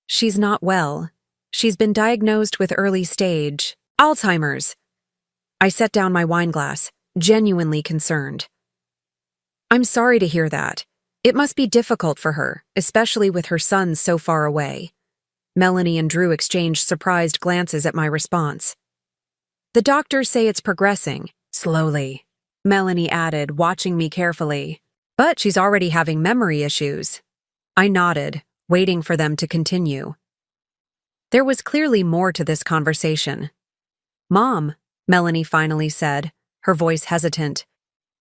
[SPEAKER 1] "She's not well. She's been diagnosed with early-stage Alzheimer's." I set down my wine glass, genuinely concerned. "I'm sorry to hear that. It must be difficult for her, especially with her son so far away." Melanie and Drew exchanged surprised glances at my response. "The doctors say it's progressing, slowly," Melanie added, watching me carefully. "But she's already having memory issues." I nodded, waiting for them to continue. There was clearly more to this conversation. "Mom," Melanie finally said, her voice hesitant,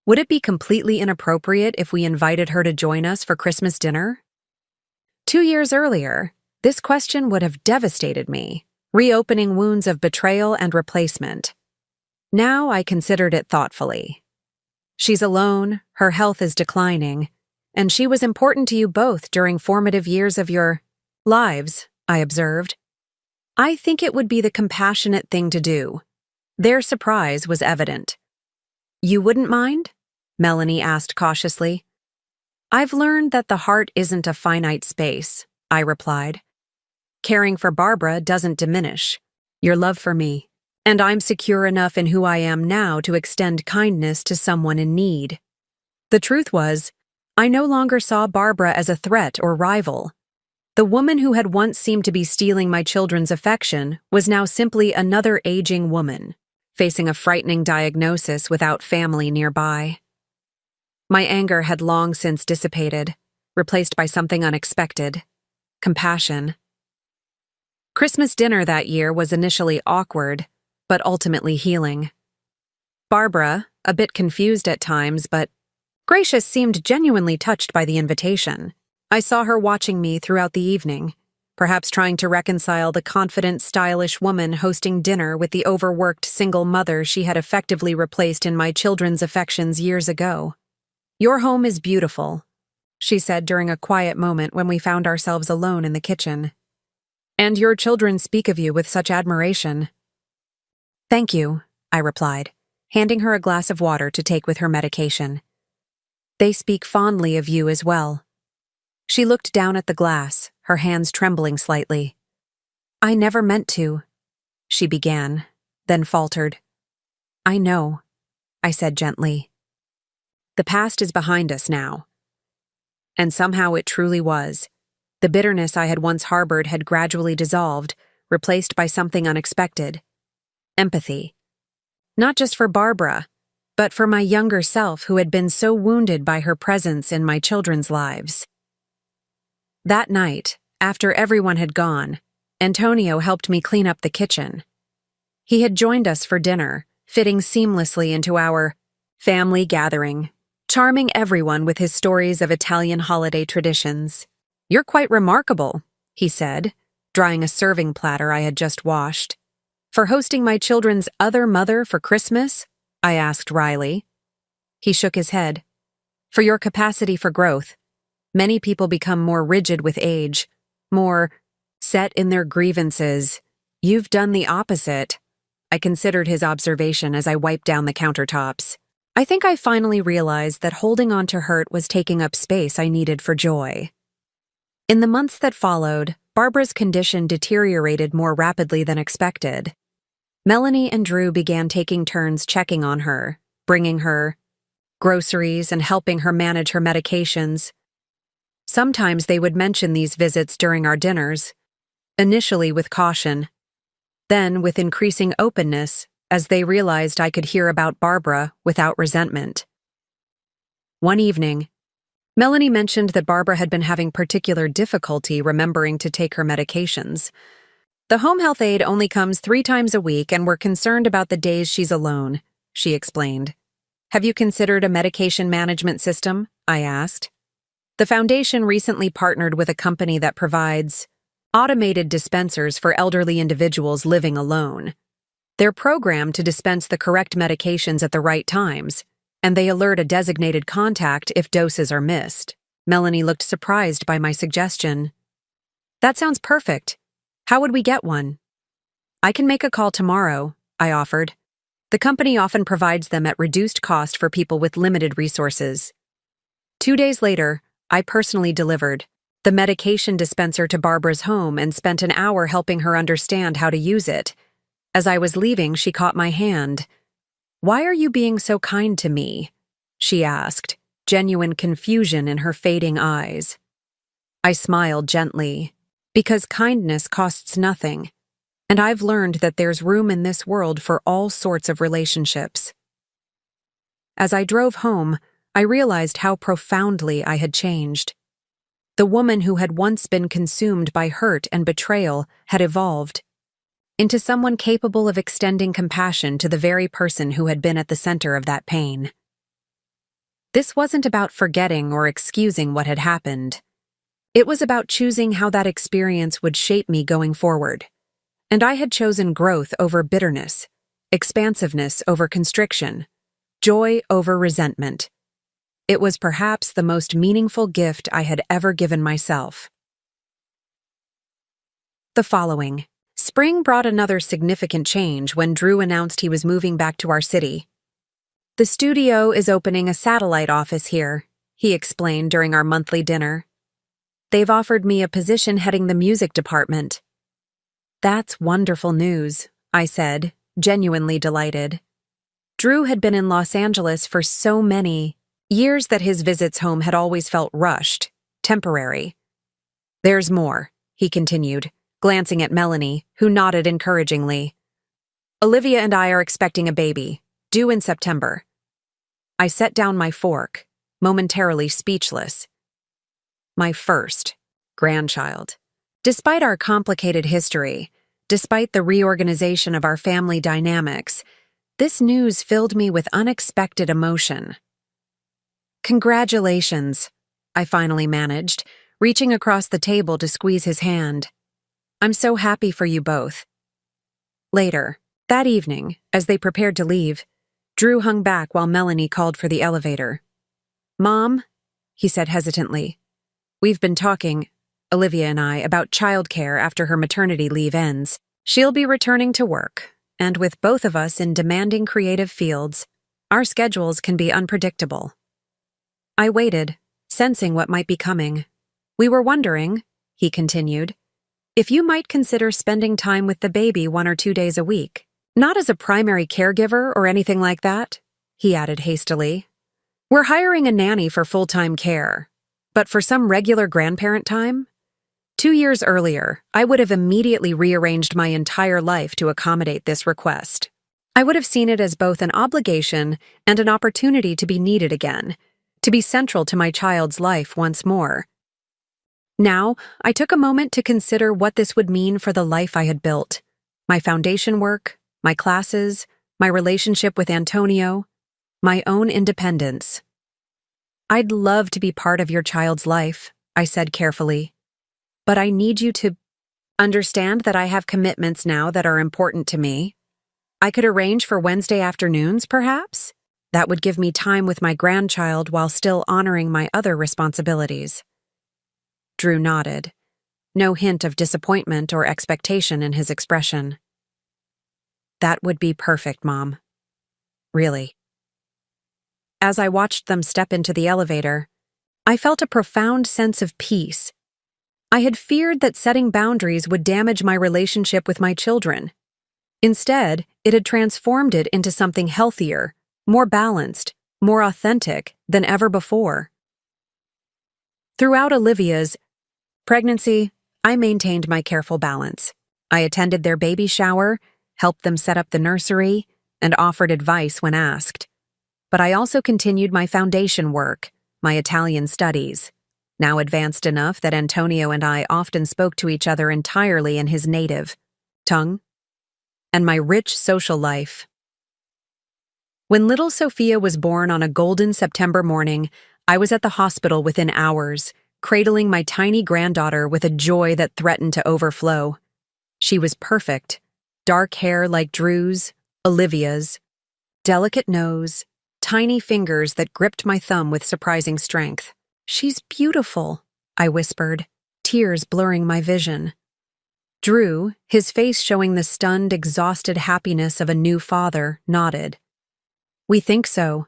[SPEAKER 1] "would it be completely inappropriate if we invited her to join us for Christmas dinner?" 2 years earlier, this question would have devastated me, reopening wounds of betrayal and replacement. Now I considered it thoughtfully. She's alone, her health is declining, and she was important to you both during formative years of your lives, I observed. I think it would be the compassionate thing to do. Their surprise was evident. "You wouldn't mind?" Melanie asked cautiously. "I've learned that the heart isn't a finite space," I replied. "Caring for Barbara doesn't diminish your love for me, and I'm secure enough in who I am now to extend kindness to someone in need." The truth was, I no longer saw Barbara as a threat or rival. The woman who had once seemed to be stealing my children's affection was now simply another aging woman, facing a frightening diagnosis without family nearby. My anger had long since dissipated, replaced by something unexpected: compassion. Christmas dinner that year was initially awkward, but ultimately healing. Barbara, a bit confused at times, but gracious, seemed genuinely touched by the invitation. I saw her watching me throughout the evening, perhaps trying to reconcile the confident, stylish woman hosting dinner with the overworked single mother she had effectively replaced in my children's affections years ago. "Your home is beautiful," she said during a quiet moment when we found ourselves alone in the kitchen. "And your children speak of you with such admiration." "Thank you," I replied, handing her a glass of water to take with her medication. "They speak fondly of you as well." She looked down at the glass, her hands trembling slightly. "I never meant to," she began, then faltered. "I know," I said gently. "The past is behind us now." And somehow it truly was. The bitterness I had once harbored had gradually dissolved, replaced by something unexpected. Empathy. Not just for Barbara, but for my younger self who had been so wounded by her presence in my children's lives. That night, after everyone had gone, Antonio helped me clean up the kitchen. He had joined us for dinner, fitting seamlessly into our family gathering, charming everyone with his stories of Italian holiday traditions. "You're quite remarkable," he said, drying a serving platter I had just washed. "For hosting my children's other mother for Christmas?" I asked wryly. He shook his head. "For your capacity for growth. Many people become more rigid with age, more set in their grievances. You've done the opposite." I considered his observation as I wiped down the countertops. I think I finally realized that holding on to hurt was taking up space I needed for joy. In the months that followed, Barbara's condition deteriorated more rapidly than expected. Melanie and Drew began taking turns checking on her, bringing her groceries and helping her manage her medications. Sometimes they would mention these visits during our dinners, initially with caution, then with increasing openness as they realized I could hear about Barbara without resentment. One evening, Melanie mentioned that Barbara had been having particular difficulty remembering to take her medications. "The home health aide only comes 3 times a week and we're concerned about the days she's alone," she explained. "Have you considered a medication management system?" I asked. The foundation recently partnered with a company that provides automated dispensers for elderly individuals living alone. They're programmed to dispense the correct medications at the right times, and they alert a designated contact if doses are missed. Melanie looked surprised by my suggestion. "That sounds perfect. How would we get one?" "I can make a call tomorrow," I offered. The company often provides them at reduced cost for people with limited resources. 2 days later, I personally delivered the medication dispenser to Barbara's home and spent an hour helping her understand how to use it. As I was leaving, she caught my hand. "Why are you being so kind to me?" she asked, genuine confusion in her fading eyes. I smiled gently. "Because kindness costs nothing, and I've learned that there's room in this world for all sorts of relationships." As I drove home, I realized how profoundly I had changed. The woman who had once been consumed by hurt and betrayal had evolved into someone capable of extending compassion to the very person who had been at the center of that pain. This wasn't about forgetting or excusing what had happened. It was about choosing how that experience would shape me going forward. And I had chosen growth over bitterness, expansiveness over constriction, joy over resentment. It was perhaps the most meaningful gift I had ever given myself. The following. Spring brought another significant change when Drew announced he was moving back to our city. "The studio is opening a satellite office here," he explained during our monthly dinner. "They've offered me a position heading the music department." "That's wonderful news," I said, genuinely delighted. Drew had been in Los Angeles for so many years that his visits home had always felt rushed, temporary. "There's more," he continued, glancing at Melanie, who nodded encouragingly. "Olivia and I are expecting a baby, due in September." I set down my fork, momentarily speechless. My first grandchild. Despite our complicated history, despite the reorganization of our family dynamics, this news filled me with unexpected emotion. "Congratulations," I finally managed, reaching across the table to squeeze his hand. "I'm so happy for you both." Later, that evening, as they prepared to leave, Drew hung back while Melanie called for the elevator. "Mom," he said hesitantly, "we've been talking, Olivia and I, about childcare after her maternity leave ends. She'll be returning to work, and with both of us in demanding creative fields, our schedules can be unpredictable." I waited, sensing what might be coming. "We were wondering," he continued, "if you might consider spending time with the baby 1 or 2 days a week. Not as a primary caregiver or anything like that," he added hastily. "We're hiring a nanny for full-time care, but for some regular grandparent time? 2 years earlier, I would have immediately rearranged my entire life to accommodate this request. I would have seen it as both an obligation and an opportunity to be needed again, to be central to my child's life once more. Now, I took a moment to consider what this would mean for the life I had built, my foundation work, my classes, my relationship with Antonio, my own independence. "I'd love to be part of your child's life," I said carefully, "but I need you to understand that I have commitments now that are important to me. I could arrange for Wednesday afternoons, perhaps? That would give me time with my grandchild while still honoring my other responsibilities." Drew nodded, no hint of disappointment or expectation in his expression. "That would be perfect, Mom. Really." As I watched them step into the elevator, I felt a profound sense of peace. I had feared that setting boundaries would damage my relationship with my children. Instead, it had transformed it into something healthier, more balanced, more authentic than ever before. Throughout Olivia's pregnancy, I maintained my careful balance. I attended their baby shower, helped them set up the nursery, and offered advice when asked. But I also continued my foundation work, my Italian studies, now advanced enough that Antonio and I often spoke to each other entirely in his native tongue, and my rich social life. When little Sophia was born on a golden September morning, I was at the hospital within hours, cradling my tiny granddaughter with a joy that threatened to overflow. She was perfect, dark hair like Drew's, Olivia's, delicate nose, tiny fingers that gripped my thumb with surprising strength. "She's beautiful," I whispered, tears blurring my vision. Drew, his face showing the stunned, exhausted happiness of a new father, nodded. "We think so."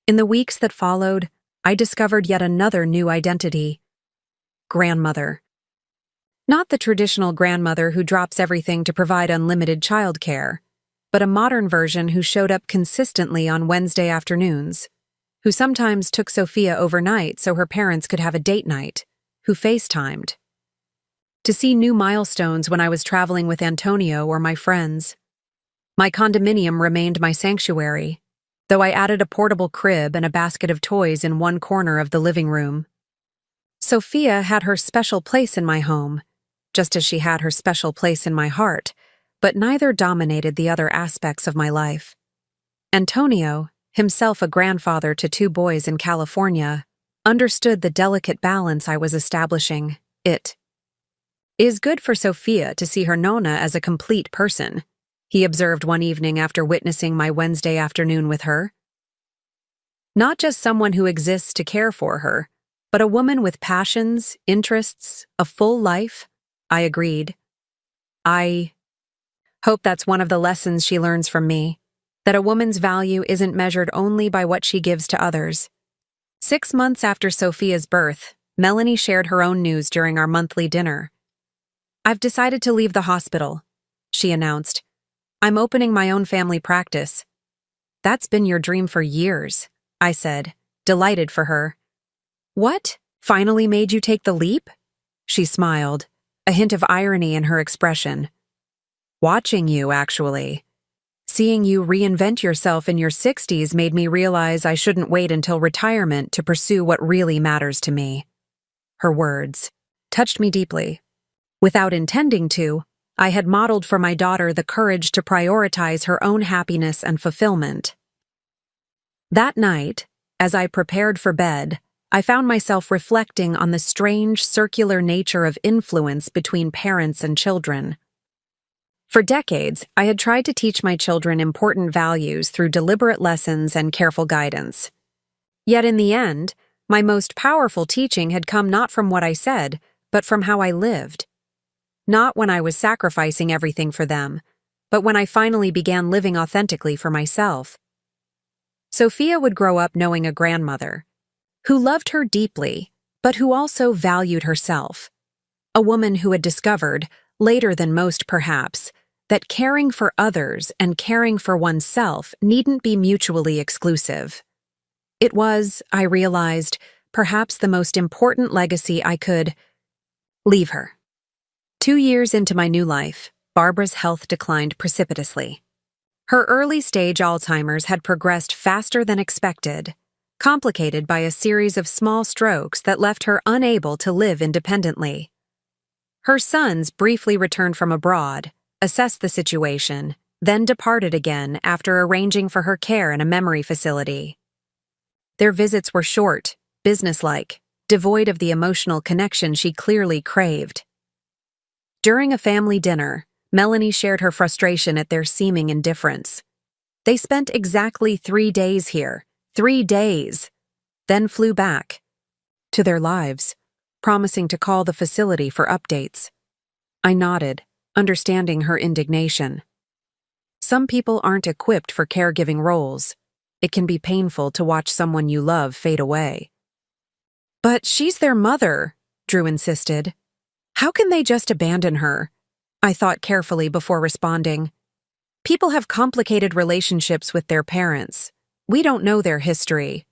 [SPEAKER 1] In the weeks that followed, I discovered yet another new identity. Grandmother. Not the traditional grandmother who drops everything to provide unlimited childcare, but a modern version who showed up consistently on Wednesday afternoons, who sometimes took Sophia overnight so her parents could have a date night, who FaceTimed. To see new milestones when I was traveling with Antonio or my friends. My condominium remained my sanctuary, though I added a portable crib and a basket of toys in one corner of the living room. Sophia had her special place in my home, just as she had her special place in my heart, but neither dominated the other aspects of my life. Antonio, himself a grandfather to 2 boys in California, understood the delicate balance I was establishing. It is good for Sophia to see her Nona as a complete person, he observed one evening after witnessing my Wednesday afternoon with her. Not just someone who exists to care for her, but a woman with passions, interests, a full life, I agreed. I hope that's one of the lessons she learns from me, that a woman's value isn't measured only by what she gives to others. 6 months after Sophia's birth, Melanie shared her own news during our monthly dinner. "I've decided to leave the hospital," she announced. "I'm opening my own family practice." "That's been your dream for years," I said, delighted for her. "What finally made you take the leap?" She smiled, a hint of irony in her expression. "Watching you, actually. Seeing you reinvent yourself in your 60s made me realize I shouldn't wait until retirement to pursue what really matters to me." Her words touched me deeply. Without intending to, I had modeled for my daughter the courage to prioritize her own happiness and fulfillment. That night, as I prepared for bed, I found myself reflecting on the strange circular nature of influence between parents and children. For decades, I had tried to teach my children important values through deliberate lessons and careful guidance. Yet in the end, my most powerful teaching had come not from what I said, but from how I lived. Not when I was sacrificing everything for them, but when I finally began living authentically for myself. Sophia would grow up knowing a grandmother who loved her deeply, but who also valued herself. A woman who had discovered, later than most perhaps, that caring for others and caring for oneself needn't be mutually exclusive. It was, I realized, perhaps the most important legacy I could leave her. 2 years into my new life, Barbara's health declined precipitously. Her early-stage Alzheimer's had progressed faster than expected, complicated by a series of small strokes that left her unable to live independently. Her sons briefly returned from abroad, assessed the situation, then departed again after arranging for her care in a memory facility. Their visits were short, businesslike, devoid of the emotional connection she clearly craved. During a family dinner, Melanie shared her frustration at their seeming indifference. They spent exactly 3 days here, 3 days, then flew back to their lives, promising to call the facility for updates. I nodded, understanding her indignation. Some people aren't equipped for caregiving roles. It can be painful to watch someone you love fade away. But she's their mother, Drew insisted. How can they just abandon her? I thought carefully before responding. People have complicated relationships with their parents. We don't know their history.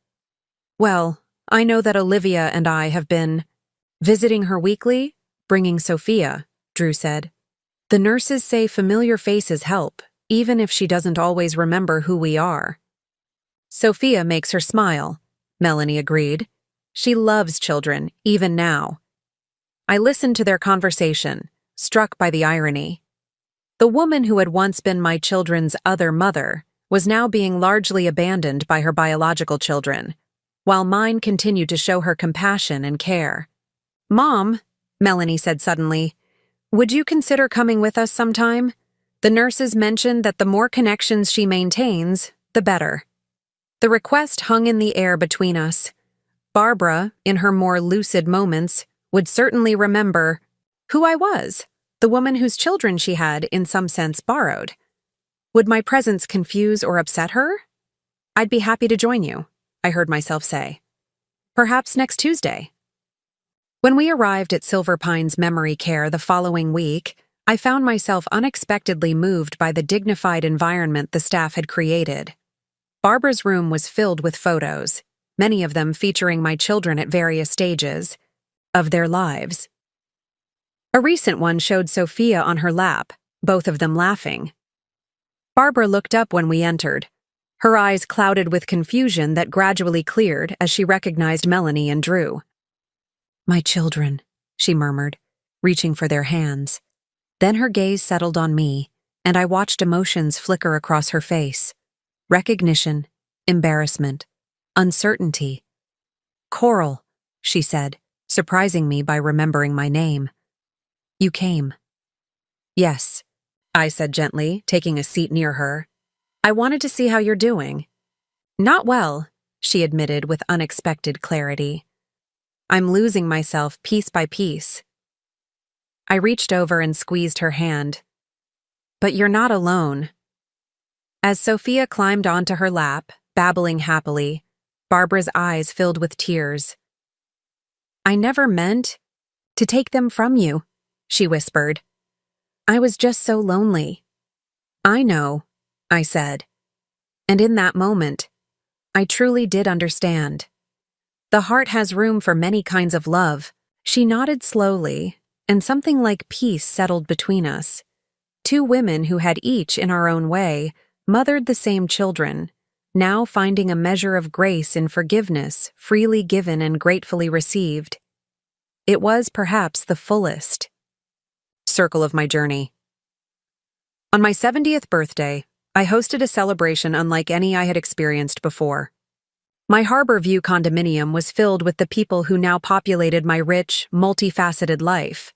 [SPEAKER 1] Well, I know that Olivia and I have been visiting her weekly, bringing Sophia, Drew said. The nurses say familiar faces help, even if she doesn't always remember who we are. Sophia makes her smile, Melanie agreed. She loves children, even now. I listened to their conversation, struck by the irony. The woman who had once been my children's other mother was now being largely abandoned by her biological children, while mine continued to show her compassion and care. Mom, Melanie said suddenly, would you consider coming with us sometime? The nurses mentioned that the more connections she maintains, the better. The request hung in the air between us. Barbara, in her more lucid moments, would certainly remember who I was, the woman whose children she had, in some sense, borrowed. Would my presence confuse or upset her? I'd be happy to join you, I heard myself say. Perhaps next Tuesday. When we arrived at Silver Pines Memory Care the following week, I found myself unexpectedly moved by the dignified environment the staff had created. Barbara's room was filled with photos, many of them featuring my children at various stages of their lives. A recent one showed Sophia on her lap, both of them laughing. Barbara looked up when we entered, her eyes clouded with confusion that gradually cleared as she recognized Melanie and Drew. My children, she murmured, reaching for their hands. Then her gaze settled on me, and I watched emotions flicker across her face. Recognition, embarrassment, uncertainty. Coral, she said, surprising me by remembering my name. You came. Yes, I said gently, taking a seat near her. I wanted to see how you're doing. Not well, she admitted with unexpected clarity. I'm losing myself piece by piece. I reached over and squeezed her hand. But you're not alone. As Sophia climbed onto her lap, babbling happily, Barbara's eyes filled with tears. I never meant to take them from you, she whispered. I was just so lonely. I know, I said. And in that moment, I truly did understand. The heart has room for many kinds of love. She nodded slowly, and something like peace settled between us. 2 women who had each, in our own way, mothered the same children, now finding a measure of grace in forgiveness, freely given and gratefully received. It was perhaps the fullest. circle of my journey. On my 70th birthday, I hosted a celebration unlike any I had experienced before. My Harbor View condominium was filled with the people who now populated my rich, multifaceted life.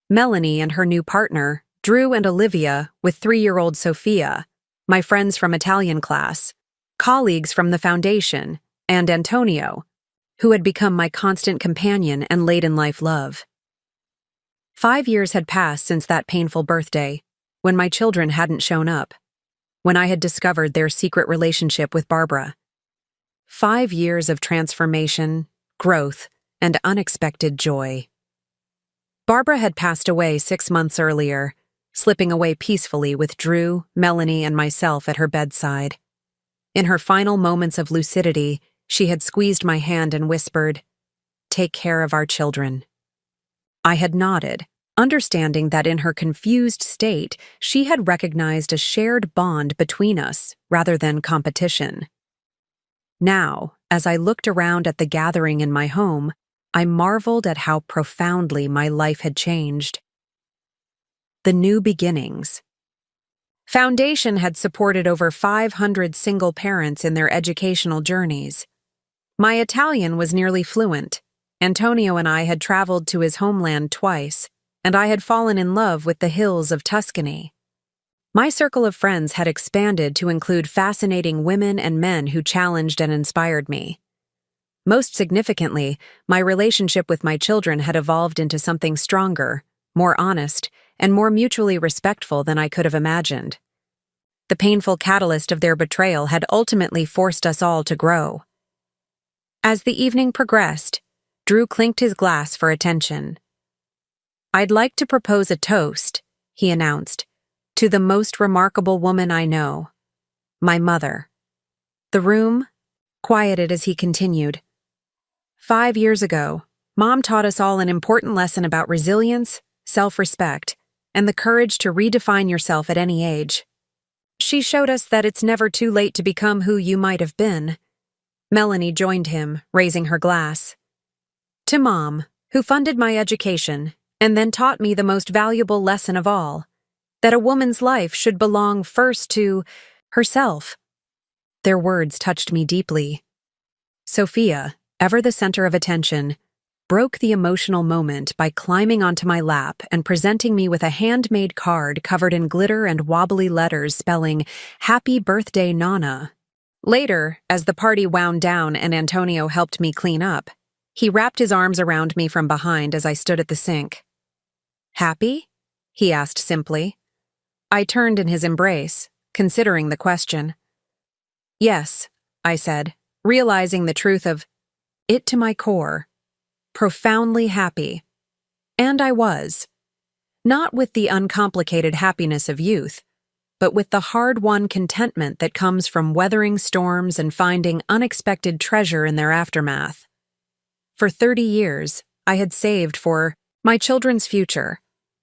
[SPEAKER 1] Melanie and her new partner, Drew and Olivia, with 3-year-old Sophia, my friends from Italian class, colleagues from the foundation, and Antonio, who had become my constant companion and late-in-life love. 5 years had passed since that painful birthday, when my children hadn't shown up, when I had discovered their secret relationship with Barbara. 5 years of transformation, growth, and unexpected joy. Barbara had passed away 6 months earlier, slipping away peacefully with Drew, Melanie, and myself at her bedside. In her final moments of lucidity, she had squeezed my hand and whispered, "Take care of our children." I had nodded, understanding that in her confused state, she had recognized a shared bond between us rather than competition. Now, as I looked around at the gathering in my home, I marveled at how profoundly my life had changed. The new beginnings. Foundation had supported over 500 single parents in their educational journeys. My Italian was nearly fluent. Antonio and I had traveled to his homeland twice, and I had fallen in love with the hills of Tuscany. My circle of friends had expanded to include fascinating women and men who challenged and inspired me. Most significantly, my relationship with my children had evolved into something stronger, more honest, and more mutually respectful than I could have imagined. The painful catalyst of their betrayal had ultimately forced us all to grow. As the evening progressed, Drew clinked his glass for attention. "I'd like to propose a toast," he announced, "to the most remarkable woman I know, my mother." The room quieted as he continued. 5 years ago, Mom taught us all an important lesson about resilience, self-respect, and the courage to redefine yourself at any age. She showed us that it's never too late to become who you might have been. Melanie joined him, raising her glass. "To Mom, who funded my education and then taught me the most valuable lesson of all, that a woman's life should belong first to herself." Their words touched me deeply. Sophia, ever the center of attention, broke the emotional moment by climbing onto my lap and presenting me with a handmade card covered in glitter and wobbly letters spelling, "Happy Birthday, Nana." Later, as the party wound down and Antonio helped me clean up, he wrapped his arms around me from behind as I stood at the sink. "Happy?" he asked simply. I turned in his embrace, considering the question. "Yes," I said, realizing the truth of it to my core. Profoundly happy. And I was. Not with the uncomplicated happiness of youth, but with the hard-won contentment that comes from weathering storms and finding unexpected treasure in their aftermath. For 30 years, I had saved for my children's future,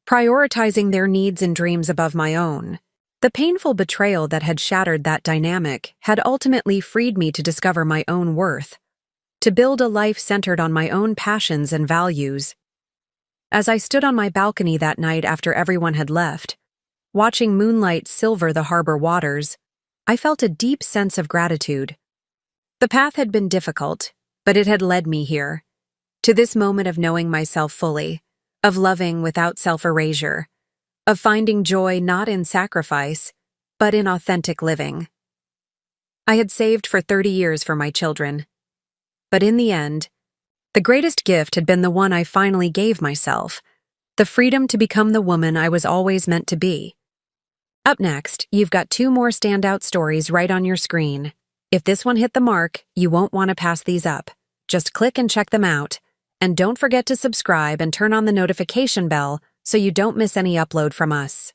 [SPEAKER 1] prioritizing their needs and dreams above my own. The painful betrayal that had shattered that dynamic had ultimately freed me to discover my own worth, to build a life centered on my own passions and values. As I stood on my balcony that night after everyone had left, watching moonlight silver the harbor waters, I felt a deep sense of gratitude. The path had been difficult, but it had led me here, to this moment of knowing myself fully, of loving without self-erasure, of finding joy not in sacrifice, but in authentic living. I had saved for 30 years for my children. But in the end, the greatest gift had been the one I finally gave myself, the freedom to become the woman I was always meant to be. Up next, you've got 2 more standout stories right on your screen. If this one hit the mark, you won't want to pass these up. Just click and check them out. And don't forget to subscribe and turn on the notification bell so you don't miss any upload from us.